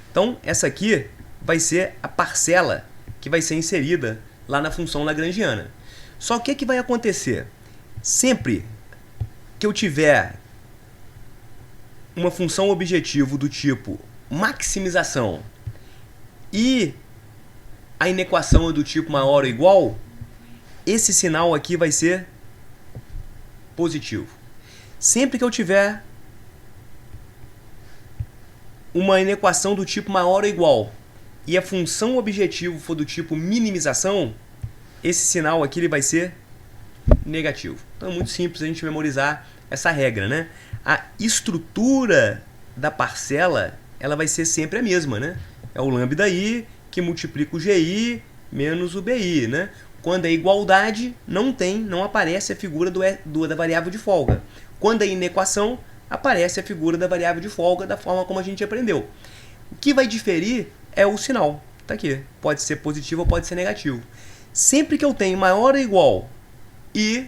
Então, essa aqui vai ser a parcela que vai ser inserida lá na função lagrangiana. Só que o que vai acontecer? Sempre que eu tiver uma função objetivo do tipo maximização e a inequação é do tipo maior ou igual, esse sinal aqui vai ser positivo. Sempre que eu tiver uma inequação do tipo maior ou igual e a função objetivo for do tipo minimização, esse sinal aqui ele vai ser negativo. Então é muito simples a gente memorizar essa regra, né? A estrutura da parcela ela vai ser sempre a mesma, né? É o lambda i que multiplica o gi menos o bi, né? Quando é igualdade, não aparece a figura da variável de folga. Quando é inequação, aparece a figura da variável de folga da forma como a gente aprendeu. O que vai diferir é o sinal. Tá aqui. Pode ser positivo ou pode ser negativo. Sempre que eu tenho maior ou igual e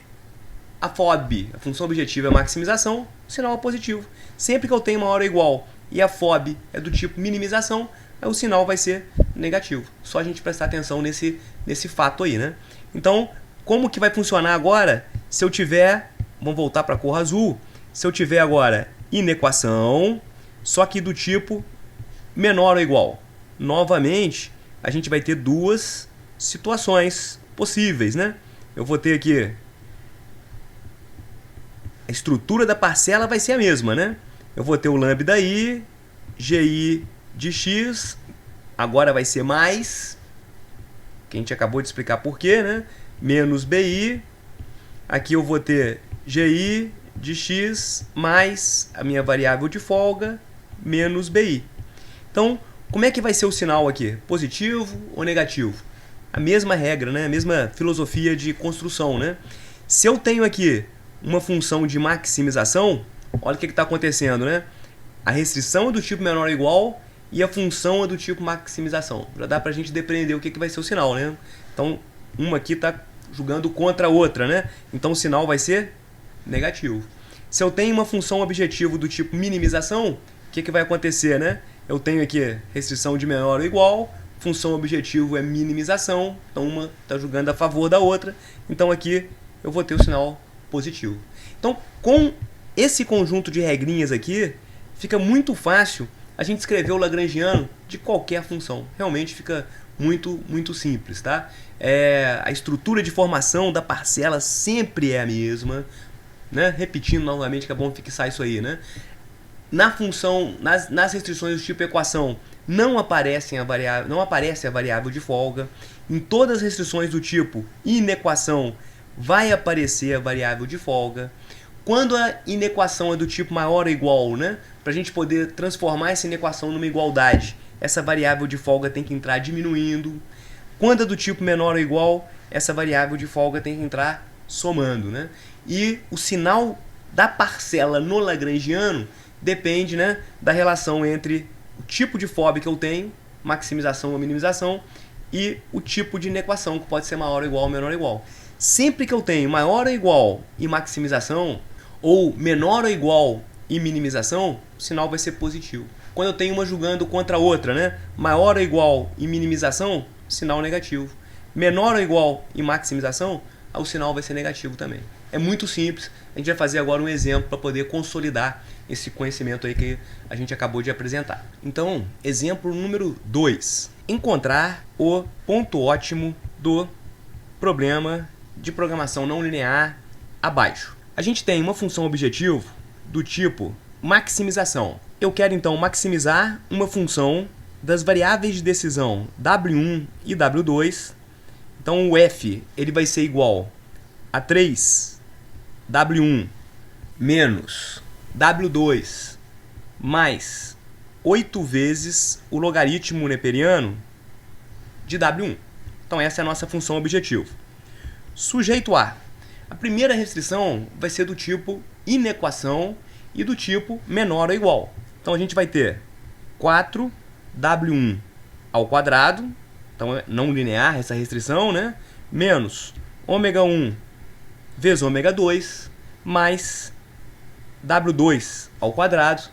a FOB, a função objetiva é maximização, o sinal é positivo. Sempre que eu tenho maior ou igual e a FOB é do tipo minimização, o sinal vai ser negativo. Só a gente prestar atenção nesse fato aí, né? Então, como que vai funcionar agora se eu tiver, vamos voltar para a cor azul, se eu tiver agora inequação, só que do tipo menor ou igual? Novamente, a gente vai ter duas situações possíveis, né? Eu vou ter aqui a estrutura da parcela vai ser a mesma, né? Eu vou ter o lambda i, gi de x, agora vai ser mais, que a gente acabou de explicar por quê, né? Menos bi, aqui eu vou ter gi de x mais a minha variável de folga, menos bi. Então, como é que vai ser o sinal aqui? Positivo ou negativo? A mesma regra, né? A mesma filosofia de construção, né? Se eu tenho aqui uma função de maximização, olha o que está acontecendo, né? A restrição é do tipo menor ou igual e a função é do tipo maximização. Já dá para a gente depreender o que vai ser o sinal, né? Então, uma aqui está jogando contra a outra, né? Então, o sinal vai ser negativo. Se eu tenho uma função objetivo do tipo minimização, o que vai acontecer, né? Eu tenho aqui restrição de menor ou igual, função objetivo é minimização, então uma está jogando a favor da outra, então aqui eu vou ter o sinal positivo. Então, com esse conjunto de regrinhas aqui, fica muito fácil a gente escrever o lagrangiano de qualquer função. Realmente fica muito simples, tá? A estrutura de formação da parcela sempre é a mesma, né? Repetindo novamente que é bom fixar isso aí, né? Na função, nas restrições do tipo equação, não aparece a variável de folga. Em todas as restrições do tipo inequação, vai aparecer a variável de folga. Quando a inequação é do tipo maior ou igual, né? Para a gente poder transformar essa inequação numa igualdade, essa variável de folga tem que entrar diminuindo. Quando é do tipo menor ou igual, essa variável de folga tem que entrar somando, né? E o sinal da parcela no lagrangiano depende, né, da relação entre o tipo de FOB que eu tenho, maximização ou minimização, e o tipo de inequação, que pode ser maior ou igual ou menor ou igual. Sempre que eu tenho maior ou igual e maximização, ou menor ou igual e minimização, o sinal vai ser positivo. Quando eu tenho uma jogando contra a outra, né, maior ou igual e minimização, sinal negativo. Menor ou igual e maximização, o sinal vai ser negativo também. É muito simples. A gente vai fazer agora um exemplo para poder consolidar esse conhecimento aí que a gente acabou de apresentar. Então, exemplo número 2. Encontrar o ponto ótimo do problema de programação não linear abaixo. A gente tem uma função objetivo do tipo maximização. Eu quero então maximizar uma função das variáveis de decisão W1 e W2. Então o f ele vai ser igual a 3 W1 menos W2 mais 8 vezes o logaritmo neperiano de W1. Então essa é a nossa função objetivo. Sujeito A. A primeira restrição vai ser do tipo inequação e do tipo menor ou igual. Então a gente vai ter 4W1 ao quadrado, então é não linear essa restrição, né? Menos ômega 1 vezes ômega 2 mais W2 ao quadrado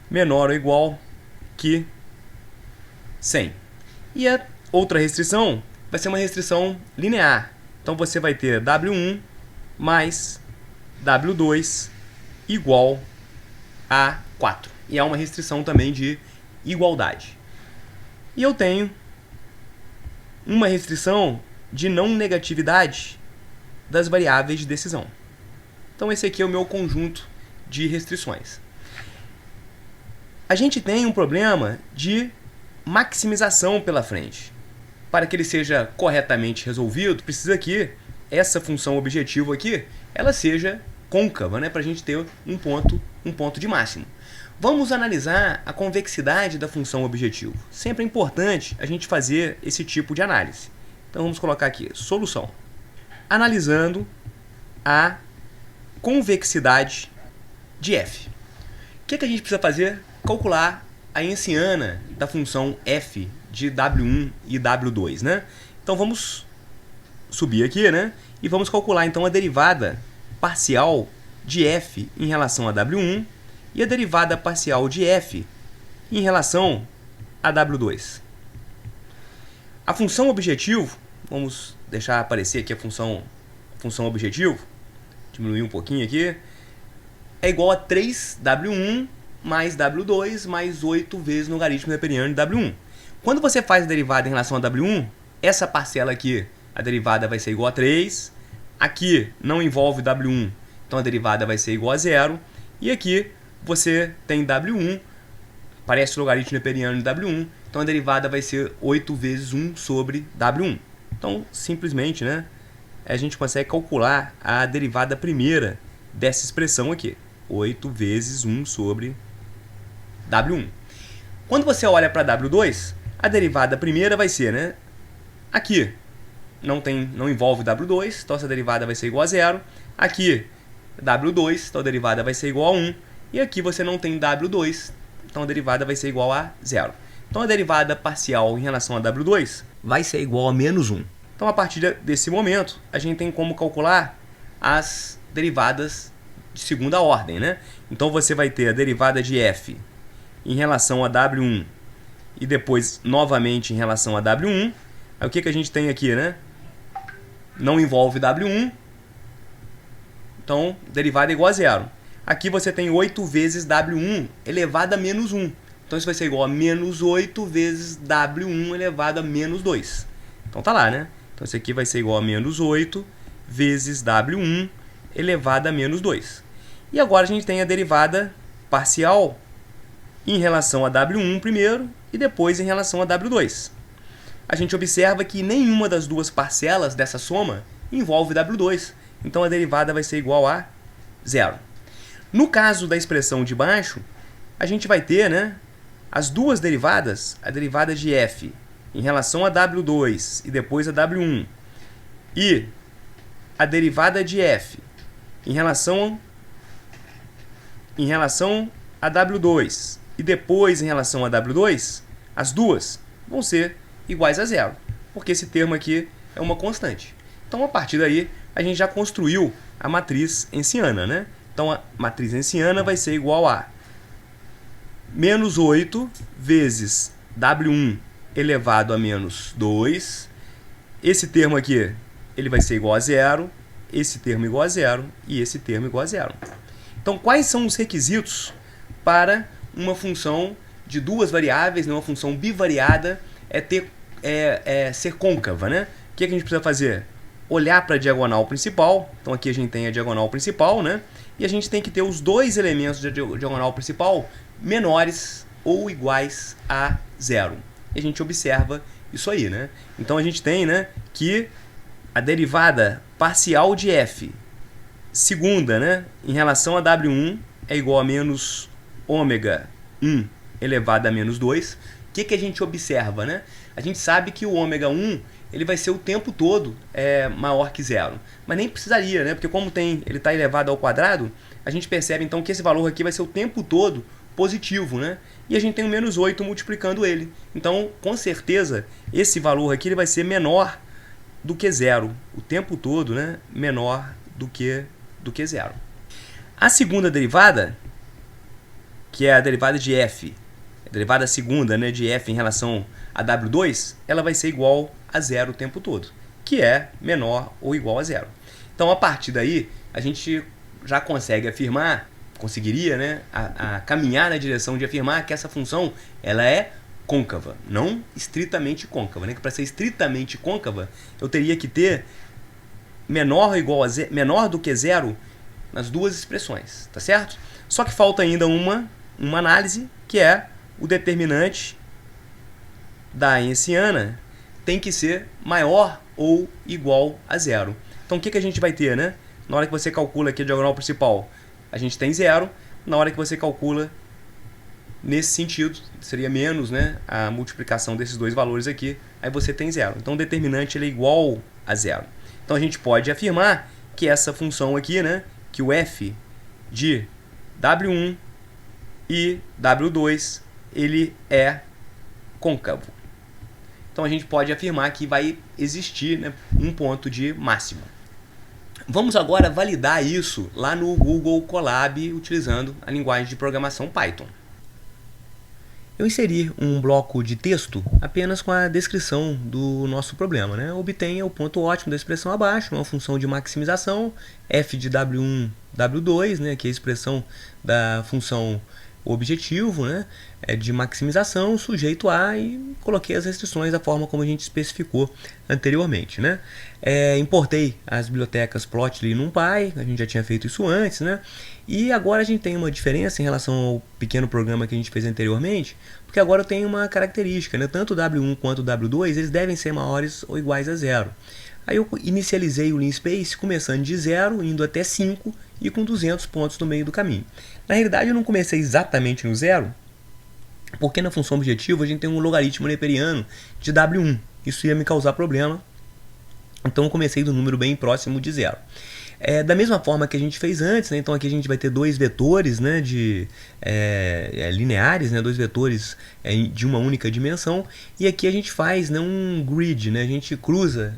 menor ou igual que 100. E a outra restrição vai ser uma restrição linear. Então você vai ter W1 mais W2 igual a 4. E há uma restrição também de igualdade. E eu tenho uma restrição de não negatividade das variáveis de decisão. Então esse aqui é o meu conjunto de restrições. A gente tem um problema de maximização pela frente. Para que ele seja corretamente resolvido, precisa que essa função objetivo aqui, ela seja côncava, né, para a gente ter um ponto de máximo. Vamos analisar a convexidade da função objetivo. Sempre é importante a gente fazer esse tipo de análise. Então vamos colocar aqui, solução. Analisando a convexidade de f. O que a gente precisa fazer? Calcular a ensiana da função f de W1 e W2, né? Então vamos subir aqui, né? E vamos calcular então a derivada parcial de f em relação a W1 e a derivada parcial de f em relação a W2. A função objetivo, vamos deixar aparecer aqui a função objetivo, diminuir um pouquinho aqui, é igual a 3W1 mais W2 mais 8 vezes o logaritmo neperiano de W1. Quando você faz a derivada em relação a W1, essa parcela aqui, a derivada vai ser igual a 3. Aqui não envolve W1, então a derivada vai ser igual a 0. E aqui você tem W1, parece o logaritmo neperiano de W1, então a derivada vai ser 8 vezes 1 sobre W1. Então, simplesmente, né, a gente consegue calcular a derivada primeira dessa expressão aqui. 8 vezes 1 sobre W1. Quando você olha para W2, a derivada primeira vai ser, né, aqui não envolve W2, então essa derivada vai ser igual a 0. Aqui, W2, então a derivada vai ser igual a 1. E aqui você não tem W2, então a derivada vai ser igual a 0. Então a derivada parcial em relação a W2 vai ser igual a menos 1. Então a partir desse momento, a gente tem como calcular as derivadas de segunda ordem, né? Então você vai ter a derivada de f em relação a W1 e depois novamente em relação a W1. Aí o que a gente tem aqui, né? Não envolve W1, então derivada é igual a 0. Aqui você tem 8 vezes W1 elevado a menos 1. Então isso vai ser igual a menos 8 vezes W1 elevado a menos 2. Então tá lá, né? Então isso aqui vai ser igual a menos 8 vezes W1 elevado a menos 2. E agora a gente tem a derivada parcial em relação a W1 primeiro e depois em relação a W2. A gente observa que nenhuma das duas parcelas dessa soma envolve W2. Então a derivada vai ser igual a 0. No caso da expressão de baixo, a gente vai ter, né, as duas derivadas, a derivada de f em relação a W2 e depois a W1, e a derivada de f em relação a W2 e depois em relação a W2, as duas vão ser iguais a 0, porque esse termo aqui é uma constante. Então, a partir daí, a gente já construiu a matriz hessiana, né? Então, a matriz hessiana vai ser igual a menos 8 vezes W1 elevado a menos 2. Esse termo aqui, ele vai ser igual a 0, esse termo igual a 0 e esse termo igual a 0. Então, quais são os requisitos para uma função de duas variáveis, uma função bivariada, ser côncava, né? O que a gente precisa fazer? Olhar para a diagonal principal. Então, aqui a gente tem a diagonal principal, né? E a gente tem que ter os dois elementos da diagonal principal menores ou iguais a 0. E a gente observa isso aí, né? Então, a gente tem, né, que a derivada parcial de f segunda, né, em relação a W1 é igual a menos ômega 1 elevado a menos 2. O que a gente observa, né? A gente sabe que o ômega 1 ele vai ser o tempo todo maior que 0. Mas nem precisaria, né? Porque como ele está elevado ao quadrado, a gente percebe então que esse valor aqui vai ser o tempo todo positivo, né? E a gente tem o menos 8 multiplicando ele. Então, com certeza, esse valor aqui ele vai ser menor do que 0. O tempo todo, né? Menor do que 0. A segunda derivada, que é a derivada de f, a derivada segunda, né, de f em relação a W2, ela vai ser igual a 0 o tempo todo. O que é menor ou igual a zero. Então, a partir daí, a gente já consegue afirmar, conseguiria, né, a caminhar na direção de afirmar que essa função ela é côncava, não estritamente côncava, né? Que para ser estritamente côncava, eu teria que ter menor ou igual a zero, menor do que zero nas duas expressões, tá certo? Só que falta ainda uma análise, que é o determinante da Hessiana tem que ser maior ou igual a zero. Então o que a gente vai ter, né? Na hora que você calcula aqui a diagonal principal, a gente tem zero. Na hora que você calcula nesse sentido, seria menos, né, a multiplicação desses dois valores aqui, aí você tem zero. Então o determinante ele é igual a zero. Então a gente pode afirmar que essa função aqui, né, que o f de W1 e W2 ele é côncavo. Então a gente pode afirmar que vai existir, né, um ponto de máxima. Vamos agora validar isso lá no Google Colab utilizando a linguagem de programação Python. Eu inseri um bloco de texto apenas com a descrição do nosso problema, né? Obtenha o ponto ótimo da expressão abaixo, uma função de maximização, f de W1, W2, né? Que é a expressão da função objetivo, né? É de maximização, sujeito a, e coloquei as restrições da forma como a gente especificou anteriormente, né? Importei as bibliotecas Plotly e NumPy, a gente já tinha feito isso antes, né? E agora a gente tem uma diferença em relação ao pequeno programa que a gente fez anteriormente, porque agora eu tenho uma característica, né? Tanto o W1 quanto o W2, eles devem ser maiores ou iguais a zero. Aí eu inicializei o linspace começando de 0, indo até 5 e com 200 pontos no meio do caminho. Na realidade eu não comecei exatamente no 0, porque na função objetivo a gente tem um logaritmo neperiano de W1. Isso ia me causar problema, então eu comecei do número bem próximo de 0. Da mesma forma que a gente fez antes, né? Então aqui a gente vai ter dois vetores, né, lineares, né, dois vetores de uma única dimensão, e aqui a gente faz, né, um grid, né, a gente cruza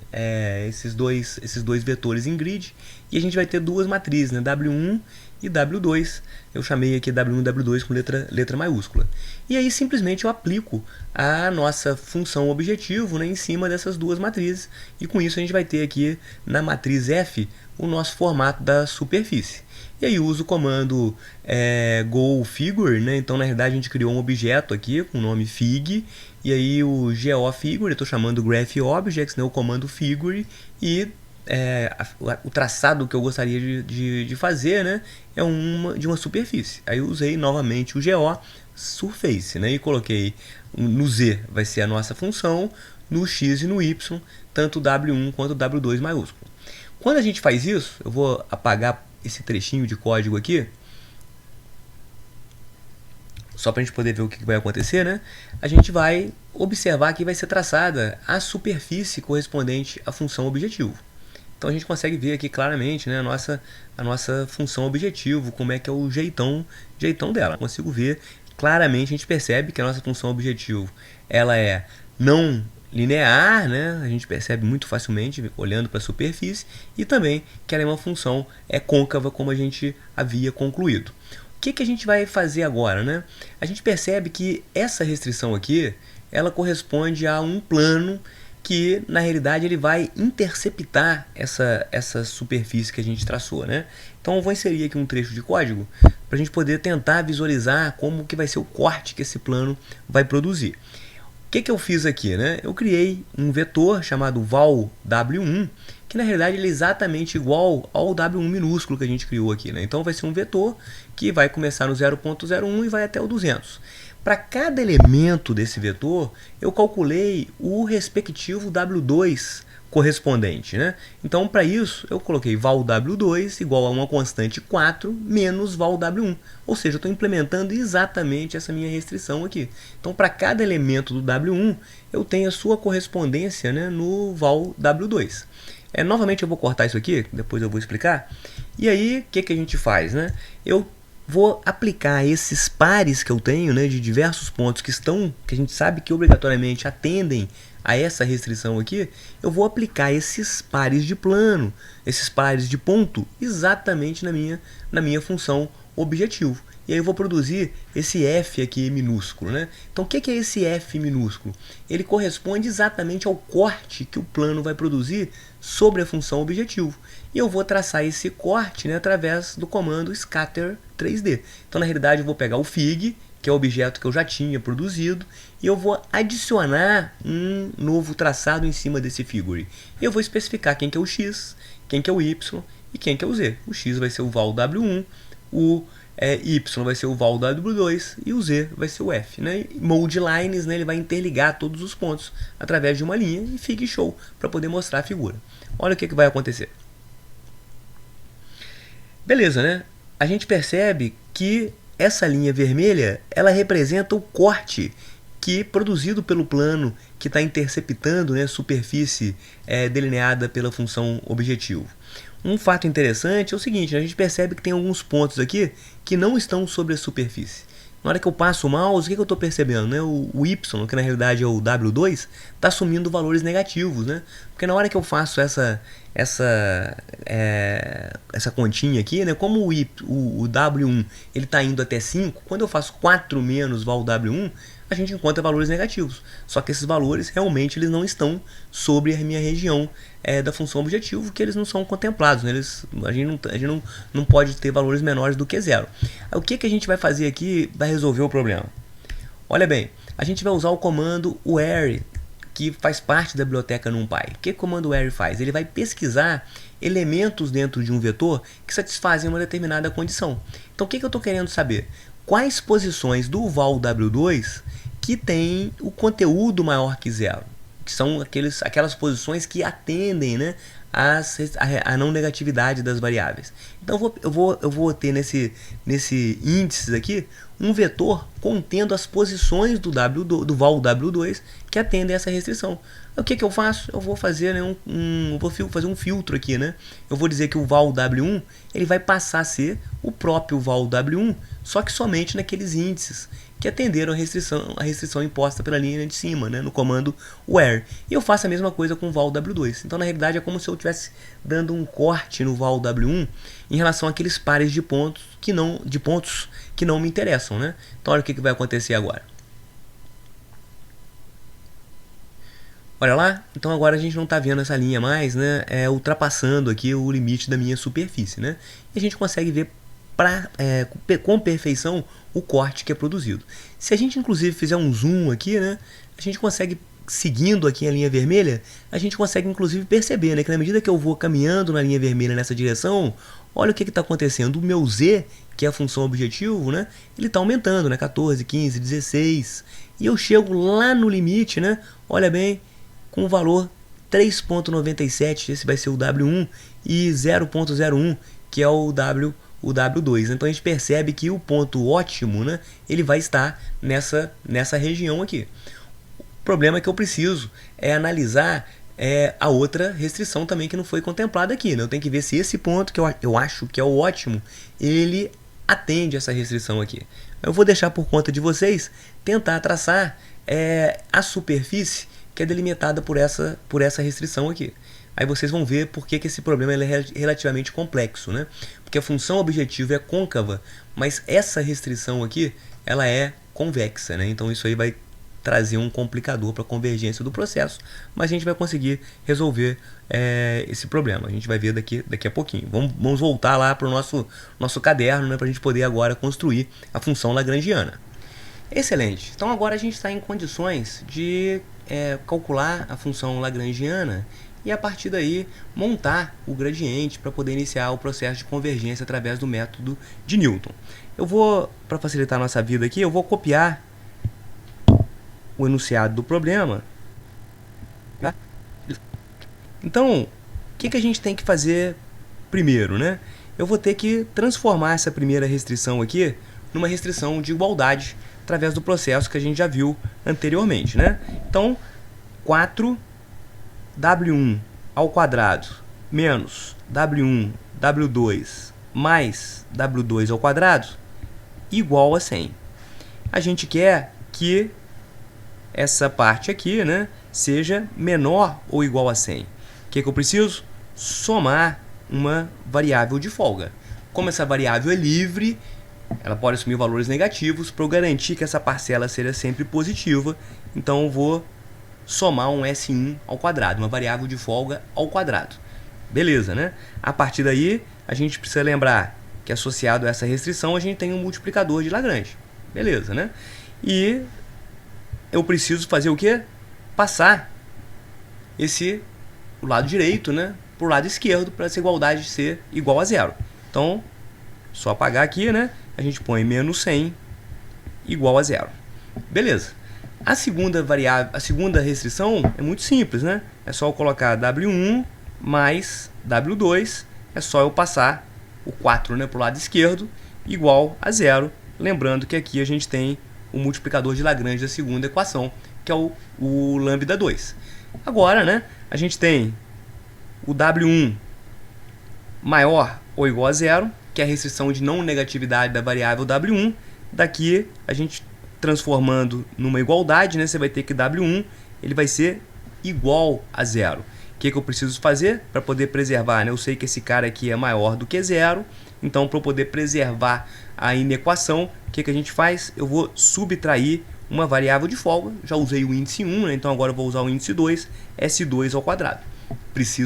esses dois vetores em grid, e a gente vai ter duas matrizes, né, W1 e W2. Eu chamei aqui W1 e W2 com letra maiúscula. E aí simplesmente eu aplico a nossa função objetivo, né, em cima dessas duas matrizes, e com isso a gente vai ter aqui na matriz F o nosso formato da superfície. E aí uso o comando goFigure, né? Então na realidade a gente criou um objeto aqui com o nome fig, e aí o goFigure, eu estou chamando graphObjects, né? O comando figure, e o traçado que eu gostaria de fazer, né, é de uma superfície. Aí eu usei novamente o GeoSurface, né, e coloquei no Z vai ser a nossa função, no X e no Y, tanto W1 quanto W2 maiúsculo. Quando a gente faz isso, eu vou apagar esse trechinho de código aqui, só para a gente poder ver o que vai acontecer, né? A gente vai observar que vai ser traçada a superfície correspondente à função objetivo. Então a gente consegue ver aqui claramente, né, a nossa função objetivo, como é que é o jeitão dela. Eu consigo ver claramente, a gente percebe que a nossa função objetivo ela é não linear, né? A gente percebe muito facilmente olhando para a superfície, e também que ela é uma função côncava, como a gente havia concluído. O que a gente vai fazer agora, né? A gente percebe que essa restrição aqui ela corresponde a um plano que na realidade ele vai interceptar essa superfície que a gente traçou, né? Então eu vou inserir aqui um trecho de código para a gente poder tentar visualizar como que vai ser o corte que esse plano vai produzir. O que eu fiz aqui, né? Eu criei um vetor chamado valW1, que na realidade ele é exatamente igual ao W1 minúsculo que a gente criou aqui, né? Então vai ser um vetor que vai começar no 0.01 e vai até o 200. Para cada elemento desse vetor, eu calculei o respectivo W2 correspondente, né? Então, para isso, eu coloquei valW2 igual a uma constante 4 menos valW1. Ou seja, eu estou implementando exatamente essa minha restrição aqui. Então, para cada elemento do W1, eu tenho a sua correspondência, né, no valW2. Novamente, eu vou cortar isso aqui, depois eu vou explicar. E aí, o que a gente faz, né? Eu vou aplicar esses pares que eu tenho, né, de diversos pontos que a gente sabe que obrigatoriamente atendem a essa restrição aqui. Eu vou aplicar esses pares de plano, esses pares de ponto, exatamente na minha função objetivo. e aí eu vou produzir esse f aqui minúsculo, né? Então o que é esse f minúsculo? Ele corresponde exatamente ao corte que o plano vai produzir sobre a função objetivo. E eu vou traçar esse corte, né, através do comando scatter 3D. Então na realidade eu vou pegar o fig, que é o objeto que eu já tinha produzido, e eu vou adicionar um novo traçado em cima desse figure. E eu vou especificar quem que é o x, quem que é o y e quem que é o z. O x vai ser o val w1, o y vai ser o val w2 e o z vai ser o f. Né? Mode lines, né, ele vai interligar todos os pontos através de uma linha e fig show para poder mostrar a figura. Olha o que vai acontecer. Beleza, né? A gente percebe que essa linha vermelha, ela representa o corte que produzido pelo plano que está interceptando, né, a superfície delineada pela função objetivo. Um fato interessante é o seguinte, né, a gente percebe que tem alguns pontos aqui que não estão sobre a superfície. Na hora que eu passo o mouse, o que eu estou percebendo? Né? O y, que na realidade é o w2, está assumindo valores negativos. Né? Porque na hora que eu faço essa continha aqui, né? Como o w1 está indo até 5, quando eu faço 4 menos val w1, a gente encontra valores negativos. Só que esses valores realmente eles não estão sobre a minha região da função objetivo, que eles não são contemplados. Né? A gente não pode ter valores menores do que 0. O que a gente vai fazer aqui para resolver o problema? Olha bem, a gente vai usar o comando where, que faz parte da biblioteca NumPy. O que o comando where faz? Ele vai pesquisar elementos dentro de um vetor que satisfazem uma determinada condição. Então o que eu estou querendo saber? Quais posições do val w2 que tem o conteúdo maior que 0? Que são aquelas posições que atendem, né, a não negatividade das variáveis. Então eu vou ter nesse índice aqui um vetor contendo as posições do val w2 que atendem a essa restrição. O que eu faço? Eu vou fazer, né, vou fazer um filtro aqui. Né? Eu vou dizer que o val w1 ele vai passar a ser o próprio val w1, só que somente naqueles índices que atenderam a restrição imposta pela linha de cima, né, no comando where. E eu faço a mesma coisa com o val w2. Então, na realidade, é como se eu estivesse dando um corte no val w1 em relação àqueles pares de pontos que não me interessam. Né? Então, olha o que vai acontecer agora. Olha lá, então agora a gente não está vendo essa linha mais, né, ultrapassando aqui o limite da minha superfície. Né? E a gente consegue ver com perfeição o corte que é produzido. Se a gente inclusive fizer um zoom aqui, né, a gente consegue, seguindo aqui a linha vermelha, a gente consegue inclusive perceber, né, que na medida que eu vou caminhando na linha vermelha nessa direção, olha o que está acontecendo. O meu z, que é a função objetivo, né, ele está aumentando, né, 14, 15, 16, e eu chego lá no limite, né, olha bem, com o valor 3.97, esse vai ser o W1, e 0.01, que é o W2. Então a gente percebe que o ponto ótimo, né, ele vai estar nessa região aqui. O problema é que eu preciso analisar a outra restrição também que não foi contemplada aqui. Né? Eu tenho que ver se esse ponto, que eu acho que é o ótimo, ele atende essa restrição aqui. Eu vou deixar por conta de vocês tentar traçar a superfície que é delimitada por essa restrição aqui. Aí vocês vão ver por que esse problema é relativamente complexo, né? Porque a função objetivo é côncava, mas essa restrição aqui ela é convexa, né? Então isso aí vai trazer um complicador para a convergência do processo, mas a gente vai conseguir resolver esse problema. A gente vai ver daqui a pouquinho. Vamos voltar lá para o nosso caderno, né, para a gente poder agora construir a função lagrangiana. Excelente. Então agora a gente está em condições de calcular a função lagrangiana e a partir daí montar o gradiente para poder iniciar o processo de convergência através do método de Newton. Eu vou, para facilitar a nossa vida aqui, eu vou copiar o enunciado do problema. Tá? Então, o que a gente tem que fazer primeiro, né? Eu vou ter que transformar essa primeira restrição aqui numa restrição de igualdade através do processo que a gente já viu anteriormente, né? Então, 4w1 ao quadrado menos w1, w2 mais w2 ao quadrado igual a 100. A gente quer que essa parte aqui, né, seja menor ou igual a 100. O que eu preciso? Somar uma variável de folga. Como essa variável é livre, ela pode assumir valores negativos. Para eu garantir que essa parcela seja sempre positiva, então eu vou somar um S1 ao quadrado, uma variável de folga ao quadrado. Beleza, né? A partir daí, a gente precisa lembrar que associado a essa restrição, a gente tem um multiplicador de Lagrange. Beleza, né? E eu preciso fazer o quê? Passar o lado direito, né, para o lado esquerdo, para essa igualdade ser igual a zero. Então, só apagar aqui, né? A gente põe menos 100 igual a zero. Beleza. A segunda variável, a segunda restrição é muito simples, né? É só eu colocar W1 mais W2, é só eu passar o 4, né, para o lado esquerdo, igual a zero. Lembrando que aqui a gente tem o multiplicador de Lagrange da segunda equação, que é o lambda 2. Agora, né, a gente tem o W1 maior ou igual a zero, que é a restrição de não negatividade da variável W1. Daqui, a gente transformando numa igualdade, né, você vai ter que W1 ele vai ser igual a zero. O que eu preciso fazer para poder preservar? Né? Eu sei que esse cara aqui é maior do que zero, então para eu poder preservar a inequação, o que a gente faz? Eu vou subtrair uma variável de folga. Já usei o índice 1, né? Então agora eu vou usar o índice 2, S2 ao quadrado.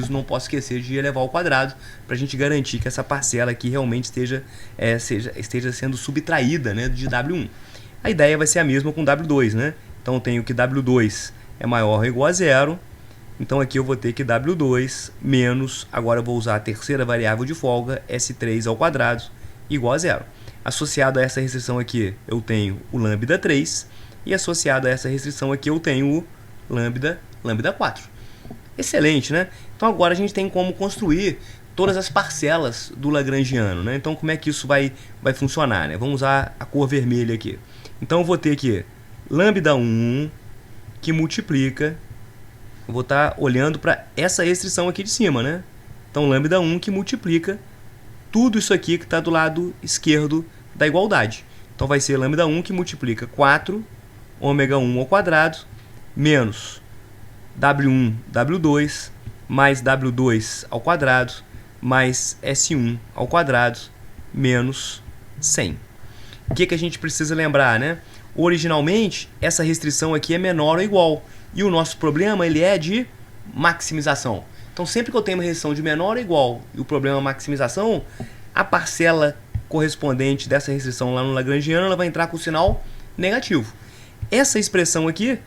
Não posso esquecer de elevar ao quadrado para a gente garantir que essa parcela aqui realmente esteja sendo subtraída, né, de W1. A ideia vai ser a mesma com W2, né? Então eu tenho que W2 é maior ou igual a zero. Então aqui eu vou ter que W2 menos, agora eu vou usar a terceira variável de folga, S3 ao quadrado, igual a zero. Associado a essa restrição aqui, eu tenho o lambda 3, e associado a essa restrição aqui, eu tenho o lambda 4. Excelente, né? Então agora a gente tem como construir todas as parcelas do lagrangiano, né? Então como é que isso vai funcionar, né? Vamos usar a cor vermelha aqui. Então eu vou ter aqui lambda 1 que multiplica, eu vou estar olhando para essa restrição aqui de cima, né? Então lambda 1 que multiplica tudo isso aqui que está do lado esquerdo da igualdade. Então vai ser lambda 1 que multiplica 4 ômega 1 ao quadrado menos W1, W2 mais W2 ao quadrado mais S1 ao quadrado menos 100. O que a gente precisa lembrar, né? Originalmente, essa restrição aqui é menor ou igual. E o nosso problema ele é de maximização. Então, sempre que eu tenho uma restrição de menor ou igual e o problema é maximização, a parcela correspondente dessa restrição lá no lagrangiano ela vai entrar com o sinal negativo. Essa expressão aqui,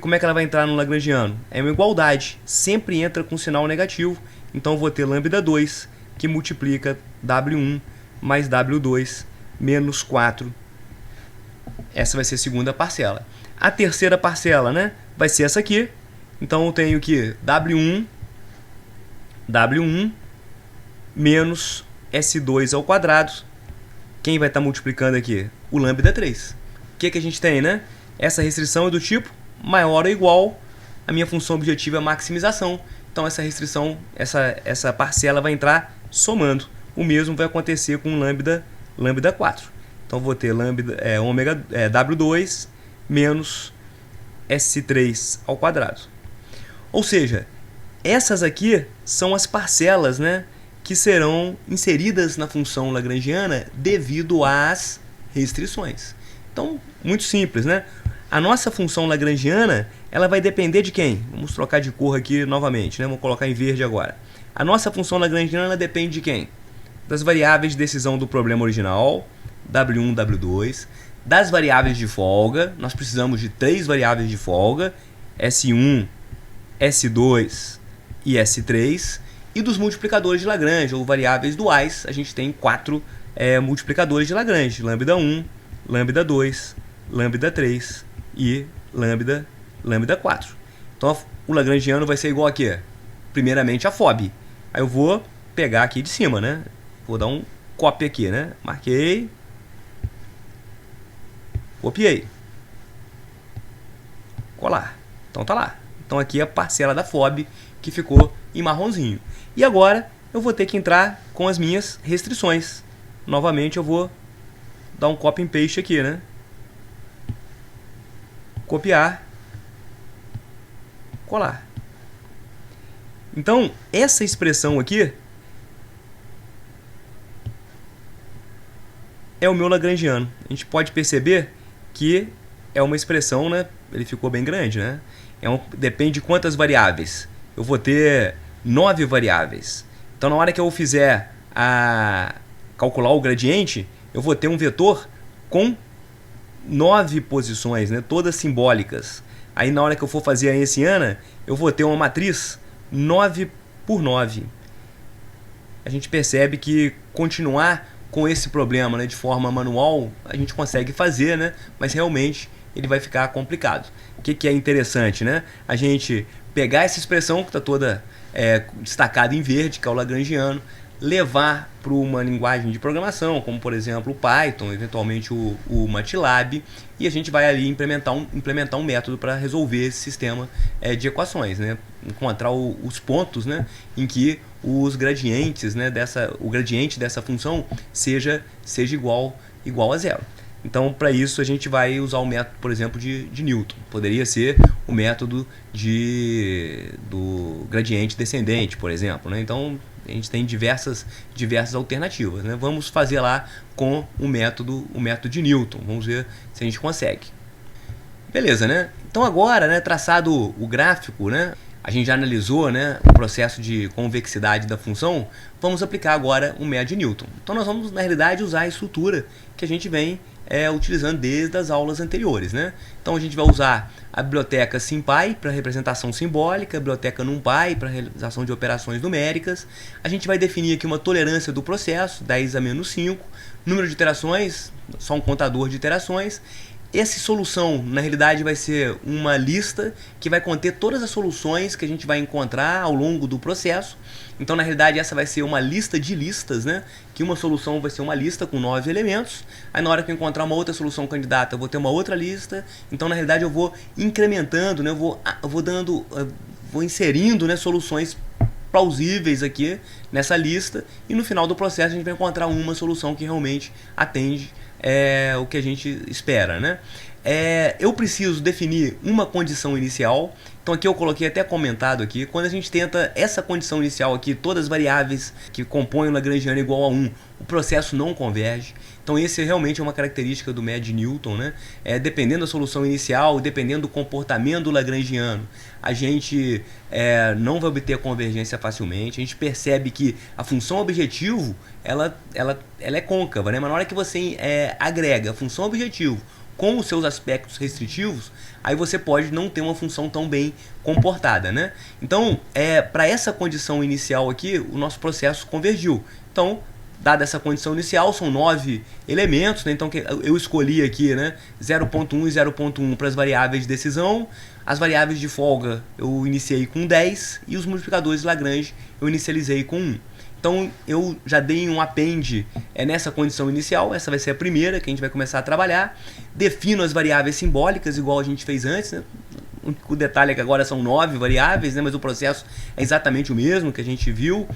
como é que ela vai entrar no lagrangiano? É uma igualdade, sempre entra com sinal negativo. Então, eu vou ter lambda 2 que multiplica W1 mais W2 menos 4. Essa vai ser a segunda parcela. A terceira parcela, né, vai ser essa aqui. Então eu tenho que W1 menos S2 ao quadrado. Quem vai estar multiplicando aqui? O lambda 3. O que a gente tem, né? Essa restrição é do tipo maior ou igual. A minha função objetiva é maximização. Então essa restrição, essa parcela vai entrar somando. O mesmo vai acontecer com lambda 4. Então vou ter W2 menos S3 ao quadrado. Ou seja, essas aqui são as parcelas, né, que serão inseridas na função lagrangiana devido às restrições. Então, muito simples, né? A nossa função lagrangiana, ela vai depender de quem? Vamos trocar de cor aqui novamente, né? Vou colocar em verde agora. A nossa função lagrangiana ela depende de quem? Das variáveis de decisão do problema original, W1, W2, das variáveis de folga, nós precisamos de 3 variáveis de folga, S1, S2 e S3, e dos multiplicadores de Lagrange, ou variáveis duais, a gente tem 4 multiplicadores de Lagrange, lambda 1, lambda 2, lambda 3 e lambda 4. Então o lagrangiano vai ser igual a quê? Primeiramente a FOB. Aí eu vou pegar aqui de cima, né? Vou dar um copy aqui, né? Marquei. Copiei. Colar. Então tá lá. Então aqui é a parcela da FOB que ficou em marronzinho. E agora eu vou ter que entrar com as minhas restrições. Novamente eu vou dar um copy and paste aqui, né? Copiar. Colar. Então essa expressão aqui é o meu lagrangiano. A gente pode perceber que é uma expressão, né? Ele ficou bem grande, né? Depende de quantas variáveis. Eu vou ter 9 variáveis. Então, na hora que eu fizer calcular o gradiente, eu vou ter um vetor com 9 posições, né? Todas simbólicas. Aí, na hora que eu for fazer a Hessiana, eu vou ter uma matriz 9 por 9. A gente percebe que continuar com esse problema, né, de forma manual, a gente consegue fazer, né, mas realmente ele vai ficar complicado. O que é interessante, né? A gente pegar essa expressão que está toda destacada em verde, que é o lagrangiano, levar para uma linguagem de programação, como por exemplo o Python, eventualmente o MATLAB, e a gente vai ali implementar um método para resolver esse sistema de equações, né? Encontrar os pontos, né, em que os gradientes, né, o gradiente dessa função seja igual a zero. Então, para isso, a gente vai usar o método, por exemplo, de Newton. Poderia ser o método do gradiente descendente, por exemplo, né? Então, a gente tem diversas alternativas, né? Vamos fazer lá com o método de Newton. Vamos ver se a gente consegue. Beleza, né? Então, agora, né, traçado o gráfico, né, a gente já analisou, né, o processo de convexidade da função, vamos aplicar agora o método de Newton. Então, nós vamos, na realidade, usar a estrutura que a gente vem utilizando desde as aulas anteriores, né? Então a gente vai usar a biblioteca SymPy para representação simbólica, a biblioteca NumPy para realização de operações numéricas. A gente vai definir aqui uma tolerância do processo, 10 a menos 5, número de iterações, só um contador de iterações. Essa solução, na realidade, vai ser uma lista que vai conter todas as soluções que a gente vai encontrar ao longo do processo. Então, na realidade, essa vai ser uma lista de listas, né? Que uma solução vai ser uma lista com 9 elementos. Aí, na hora que eu encontrar uma outra solução candidata, eu vou ter uma outra lista. Então, na realidade, eu vou incrementando, né? Vou inserindo, né, soluções plausíveis aqui nessa lista. E no final do processo, a gente vai encontrar uma solução que realmente atende o que a gente espera, né? Eu preciso definir uma condição inicial. Então aqui eu coloquei até comentado aqui, quando a gente tenta essa condição inicial aqui, todas as variáveis que compõem o lagrangiano igual a 1, o processo não converge. Então esse realmente é uma característica do método de Newton, né? Dependendo da solução inicial, dependendo do comportamento do lagrangiano, a gente não vai obter a convergência facilmente. A gente percebe que a função objetivo ela é côncava, né? Mas na hora que você agrega a função objetivo com os seus aspectos restritivos, aí você pode não ter uma função tão bem comportada, né? Então, para essa condição inicial aqui, o nosso processo convergiu. Então, dada essa condição inicial, são 9 elementos, né? Então eu escolhi aqui, né, 0.1 e 0.1 para as variáveis de decisão. As variáveis de folga eu iniciei com 10 e os multiplicadores de Lagrange eu inicializei com 1. Então eu já dei um append nessa condição inicial, essa vai ser a primeira que a gente vai começar a trabalhar. Defino as variáveis simbólicas igual a gente fez antes, né? O detalhe é que agora são 9 variáveis, né? Mas o processo é exatamente o mesmo que a gente viu.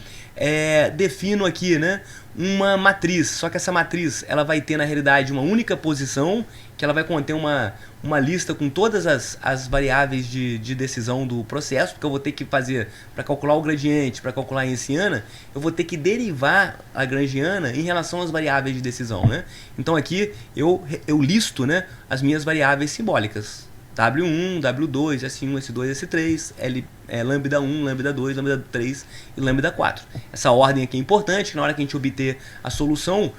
Defino aqui, né, uma matriz, só que essa matriz ela vai ter na realidade uma única posição, que ela vai conter uma lista com todas as variáveis de decisão do processo, porque eu vou ter que fazer, para calcular o gradiente, para calcular a Hessiana, eu vou ter que derivar a lagrangiana em relação às variáveis de decisão, né? Então aqui eu listo, né, as minhas variáveis simbólicas. W1, W2, S1, S2, S3, lambda 1, lambda 2, lambda 3 e lambda 4. Essa ordem aqui é importante, que na hora que a gente obter a solução,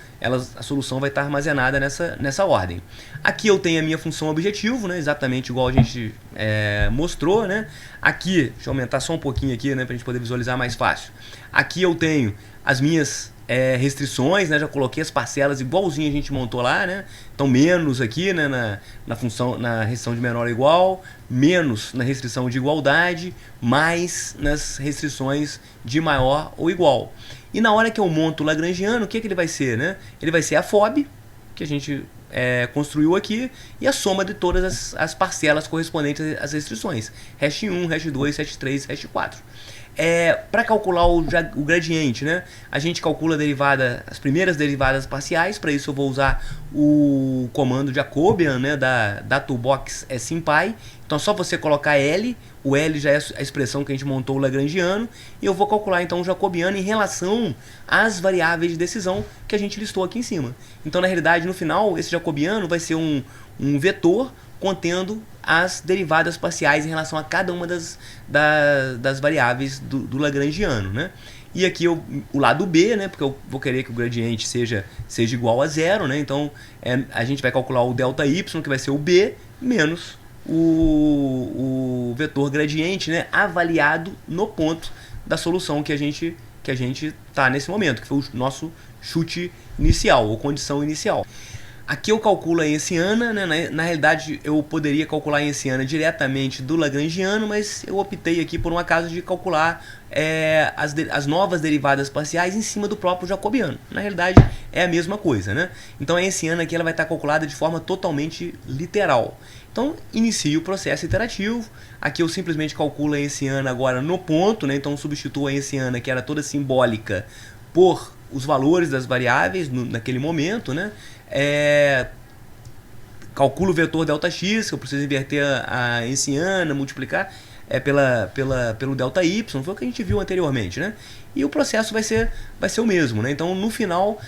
a solução vai estar armazenada nessa ordem. Aqui eu tenho a minha função objetivo, né, exatamente igual a gente mostrou, né? Aqui, deixa eu aumentar só um pouquinho aqui, né, para a gente poder visualizar mais fácil. Aqui eu tenho as minhas restrições, né? Já coloquei as parcelas igualzinho a gente montou lá, né? Então menos aqui, né, na função, na restrição de menor ou igual, menos na restrição de igualdade, mais nas restrições de maior ou igual. E na hora que eu monto o lagrangiano, o que ele vai ser, né? Ele vai ser a FOB, que a gente construiu aqui, e a soma de todas as parcelas correspondentes às restrições. Hash 1, hash 2, hash 3, hash 4. Para calcular o gradiente, né, a gente calcula as primeiras derivadas parciais. Para isso eu vou usar o comando Jacobian, né, da toolbox SymPy. Então é só você colocar L, o L já é a expressão que a gente montou o lagrangiano, e eu vou calcular então o jacobiano em relação às variáveis de decisão que a gente listou aqui em cima. Então na realidade no final esse jacobiano vai ser um vetor contendo as derivadas parciais em relação a cada uma das variáveis do lagrangiano, né? E aqui o lado B, né, porque eu vou querer que o gradiente seja igual a zero, né? Então a gente vai calcular o delta y, que vai ser o B, menos o vetor gradiente, né, avaliado no ponto da solução que a gente está nesse momento, que foi o nosso chute inicial, ou condição inicial. Aqui eu calculo a Hessiana, né? Na realidade eu poderia calcular a Hessiana diretamente do lagrangiano, mas eu optei aqui por um acaso de calcular as novas derivadas parciais em cima do próprio jacobiano. Na realidade é a mesma coisa, né? Então a Hessiana aqui ela vai estar calculada de forma totalmente literal. Então inicio o processo iterativo. Aqui eu simplesmente calculo a Hessiana agora no ponto, né? Então substituo a Hessiana, que era toda simbólica, por os valores das variáveis naquele momento, né? Calculo o vetor ΔX, que eu preciso inverter a Hessiana, multiplicar pelo ΔY, foi o que a gente viu anteriormente, né? E o processo vai ser o mesmo, né? Então no final,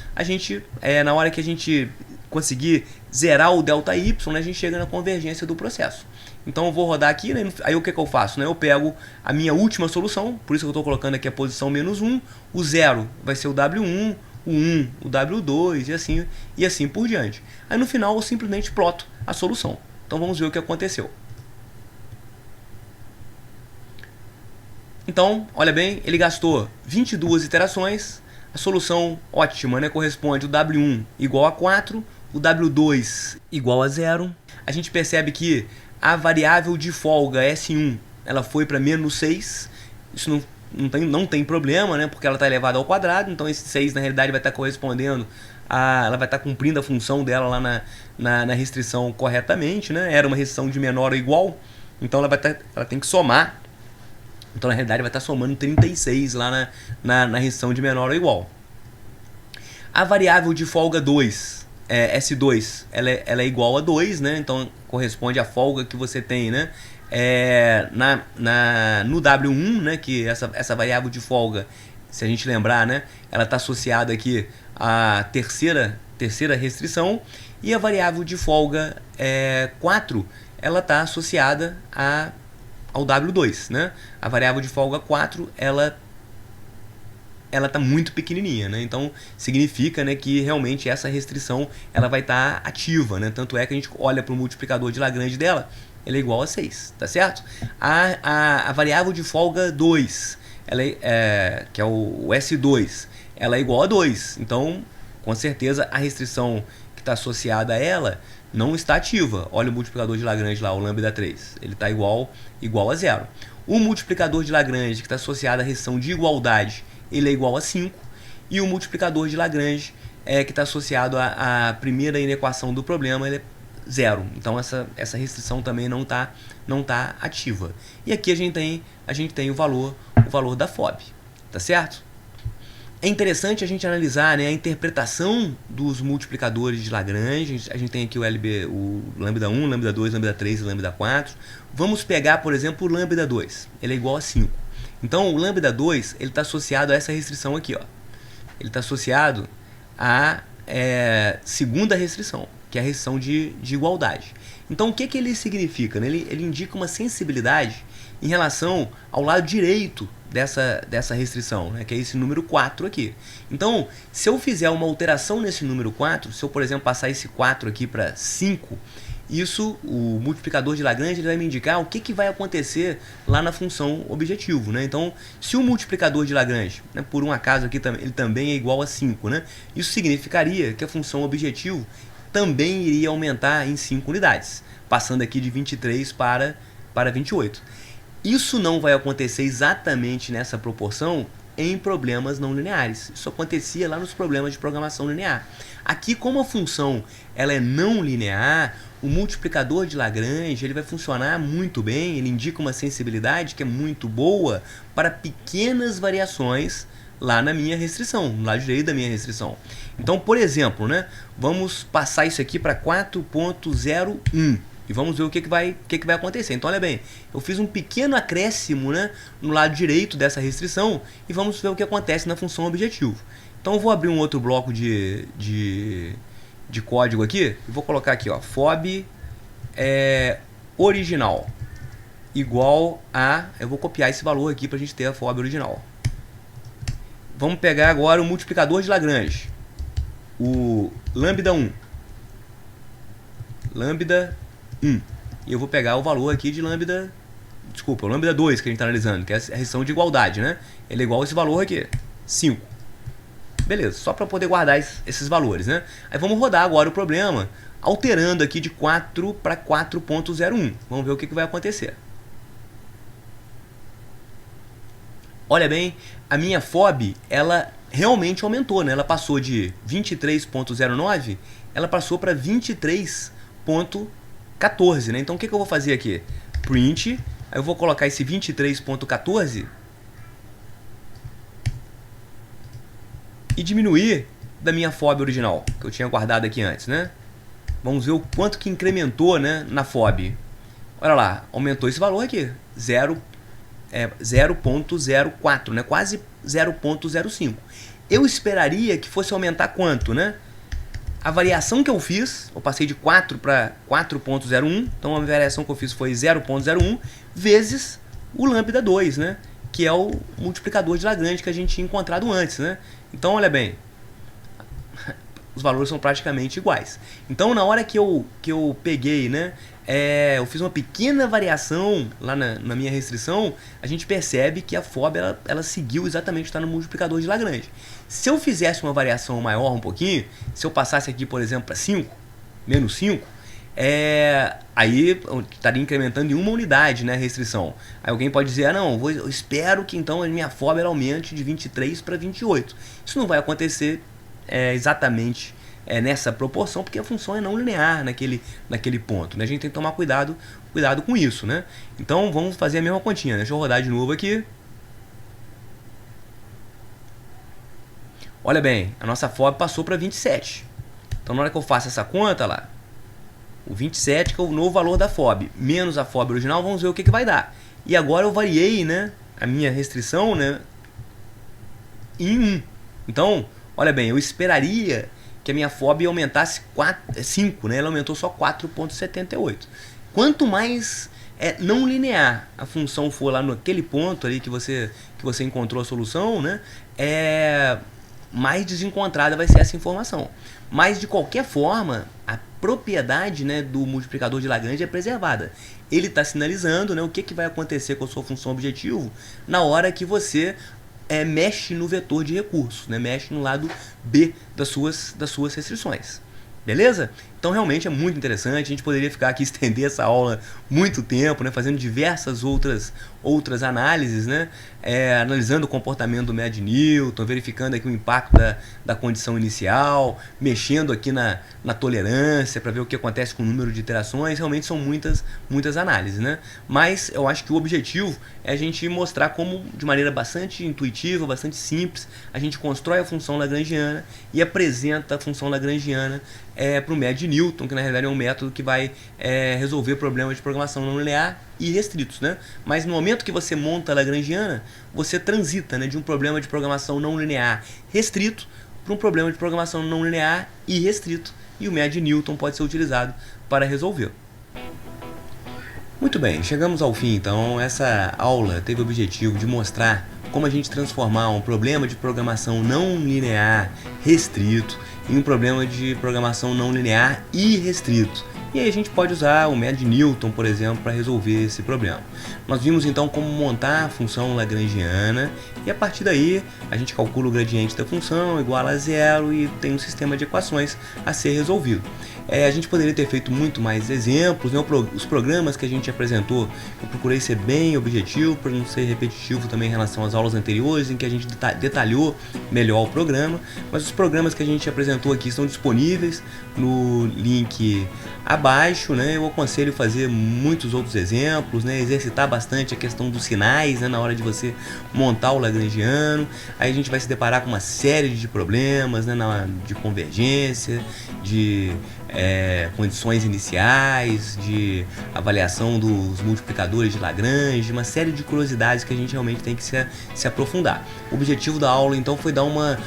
na hora que a gente conseguir zerar o ΔY, né, a gente chega na convergência do processo. Então eu vou rodar aqui, né? Aí o que eu faço? Né? Eu pego a minha última solução, por isso que eu estou colocando aqui a posição -1, o 0 vai ser o W1, o 1, o W2 e assim por diante. Aí no final eu simplesmente ploto a solução. Então vamos ver o que aconteceu. Então, olha bem, ele gastou 22 iterações, a solução ótima, né, corresponde o W1 igual a 4, o W2 igual a 0. A gente percebe que a variável de folga S1 ela foi para -6, isso não tem problema, né, porque ela está elevada ao quadrado, então esse 6 na realidade vai estar correspondendo ela vai estar cumprindo a função dela lá na restrição corretamente, né? Era uma restrição de menor ou igual, então ela tem que somar, então na realidade vai estar somando 36 lá na restrição de menor ou igual. A variável de folga 2, S2, ela é igual a 2, né? Então corresponde à folga que você tem, né? No W1, né, que essa variável de folga, se a gente lembrar, né, ela está associada aqui à terceira restrição, e a variável de folga 4 ela está associada ao W2, né? A variável de folga 4 ela está muito pequenininha, né? Então significa, né, que realmente essa restrição ela vai estar ativa, né? Tanto é que a gente olha para o multiplicador de Lagrange dela, ele é igual a 6, tá certo? A variável de folga 2, que é o S2, ela é igual a 2. Então, com certeza, a restrição que está associada a ela não está ativa. Olha o multiplicador de Lagrange lá, o lambda 3. Ele está igual a 0. O multiplicador de Lagrange que está associado à restrição de igualdade, ele é igual a 5. E o multiplicador de Lagrange que está associado à primeira inequação do problema, ele é 0. Então essa restrição também não tá ativa. E aqui a gente tem o valor da FOB, tá certo? É interessante a gente analisar, né, a interpretação dos multiplicadores de Lagrange. A gente tem aqui o lambda 1, lambda 2, lambda 3 e lambda 4. Vamos pegar, por exemplo, o lambda 2. Ele é igual a 5. Então o lambda 2 ele está associado a essa restrição aqui, ó. Ele está associado à segunda restrição, que é a restrição de igualdade. Então o que ele significa? Ele indica uma sensibilidade em relação ao lado direito dessa restrição, né, que é esse número 4 aqui. Então, se eu fizer uma alteração nesse número 4, se eu, por exemplo, passar esse 4 aqui para 5, o multiplicador de Lagrange ele vai me indicar o que vai acontecer lá na função objetivo, né? Então, se o multiplicador de Lagrange, né, por um acaso aqui, ele também é igual a 5, né, isso significaria que a função objetivo também iria aumentar em 5 unidades, passando aqui de 23 para 28. Isso não vai acontecer exatamente nessa proporção em problemas não lineares. Isso acontecia lá nos problemas de programação linear. Aqui, como a função ela é não linear, o multiplicador de Lagrange ele vai funcionar muito bem, ele indica uma sensibilidade que é muito boa para pequenas variações lá na minha restrição, no lado direito da minha restrição. Então, por exemplo, né, vamos passar isso aqui para 4.01 e vamos ver o que vai acontecer. Então, olha bem, eu fiz um pequeno acréscimo, né, no lado direito dessa restrição e vamos ver o que acontece na função objetivo. Então, eu vou abrir um outro bloco de código aqui e vou colocar aqui, ó, FOB original igual a... Eu vou copiar esse valor aqui para a gente ter a FOB original. Vamos pegar agora o multiplicador de Lagrange, o lambda 1. Lambda 1. E eu vou pegar o valor aqui de lambda... Desculpa, o lambda 2 que a gente está analisando, que é a restrição de igualdade, né? Ele é igual a esse valor aqui, 5. Beleza, só para poder guardar esses valores, né? Aí vamos rodar agora o problema, alterando aqui de 4 para 4.01. Vamos ver o que vai acontecer. Olha bem, a minha FOB, ela realmente aumentou, né? Ela passou de 23.09, ela passou para 23.14, né? Então o que eu vou fazer aqui? Print, aí eu vou colocar esse 23.14 e diminuir da minha FOB original, que eu tinha guardado aqui antes, né? Vamos ver o quanto que incrementou, né, na FOB. Olha lá, aumentou esse valor aqui, 0.04, né? Quase 0.05. Eu esperaria que fosse aumentar quanto, né? A variação que eu fiz, eu passei de 4 para 4.01, então a variação que eu fiz foi 0.01 vezes o lambda 2, né? Que é o multiplicador de Lagrange que a gente tinha encontrado antes, né? Então, olha bem, os valores são praticamente iguais. Então, na hora que eu peguei, né, eu fiz uma pequena variação lá na minha restrição, a gente percebe que a FOB ela seguiu exatamente o que está no multiplicador de Lagrange. Se eu fizesse uma variação maior um pouquinho, se eu passasse aqui, por exemplo, para 5, menos 5, aí eu estaria incrementando em uma unidade, né, a restrição. Aí alguém pode dizer, não, eu espero que então a minha FOB ela aumente de 23 para 28. Isso não vai acontecer exatamente nessa proporção, porque a função é não linear naquele ponto, né? A gente tem que tomar cuidado com isso, né? Então vamos fazer a mesma continha, né? Deixa eu rodar de novo aqui. Olha bem, a nossa FOB passou para 27. Então na hora que eu faço essa conta lá, o 27 que é o novo valor da FOB, menos a FOB original, vamos ver o que vai dar. E agora eu variei, né, a minha restrição, né, em 1. Então, olha bem, eu esperaria que a minha FOB aumentasse 5, né? Ela aumentou só 4.78. Quanto mais não linear a função for lá naquele ponto ali que você encontrou a solução, né, mais desencontrada vai ser essa informação. Mas, de qualquer forma, a propriedade, né, do multiplicador de Lagrange é preservada. Ele está sinalizando, né, o que vai acontecer com a sua função objetivo na hora que você mexe no vetor de recursos, né, mexe no lado B das suas restrições. Beleza? Então realmente é muito interessante, a gente poderia ficar aqui estender essa aula muito tempo, né, fazendo diversas outras análises, né, analisando o comportamento do médio de Newton, verificando aqui o impacto da condição inicial, mexendo aqui na tolerância para ver o que acontece com o número de iterações. Realmente são muitas análises, né? Mas eu acho que o objetivo é a gente mostrar como, de maneira bastante intuitiva, bastante simples, a gente constrói a função lagrangiana e apresenta a função lagrangiana para o médio de Newton, que na realidade é um método que vai resolver problemas de programação não linear e restritos, né? Mas no momento que você monta a lagrangiana, você transita, né, de um problema de programação não linear restrito para um problema de programação não linear e restrito, e o método de Newton pode ser utilizado para resolver. Muito bem, chegamos ao fim então. Essa aula teve o objetivo de mostrar como a gente transformar um problema de programação não linear restrito em um problema de programação não linear e restrito. E aí a gente pode usar o método de Newton, por exemplo, para resolver esse problema. Nós vimos então como montar a função lagrangiana e a partir daí a gente calcula o gradiente da função igual a zero e tem um sistema de equações a ser resolvido. A gente poderia ter feito muito mais exemplos, né? Os programas que a gente apresentou, eu procurei ser bem objetivo para não ser repetitivo também em relação às aulas anteriores em que a gente detalhou melhor o programa, mas os programas que a gente apresentou aqui estão disponíveis no link abaixo, né? Eu aconselho fazer muitos outros exemplos, né? Exercitar bastante a questão dos sinais, né? Na hora de você montar o lagrangiano. Aí a gente vai se deparar com uma série de problemas, né? De convergência, de condições iniciais, de avaliação dos multiplicadores de Lagrange, uma série de curiosidades que a gente realmente tem que se aprofundar. O objetivo da aula então foi dar uma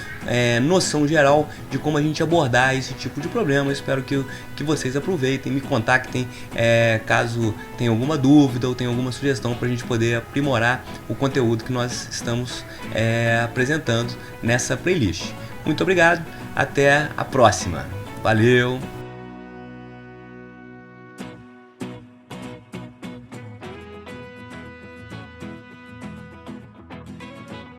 noção geral de como a gente abordar esse tipo de problema. Eu espero que vocês aproveitem, me contactem caso tenha alguma dúvida ou tenha alguma sugestão para a gente poder aprimorar o conteúdo que nós estamos apresentando nessa playlist. Muito obrigado, até a próxima. Valeu!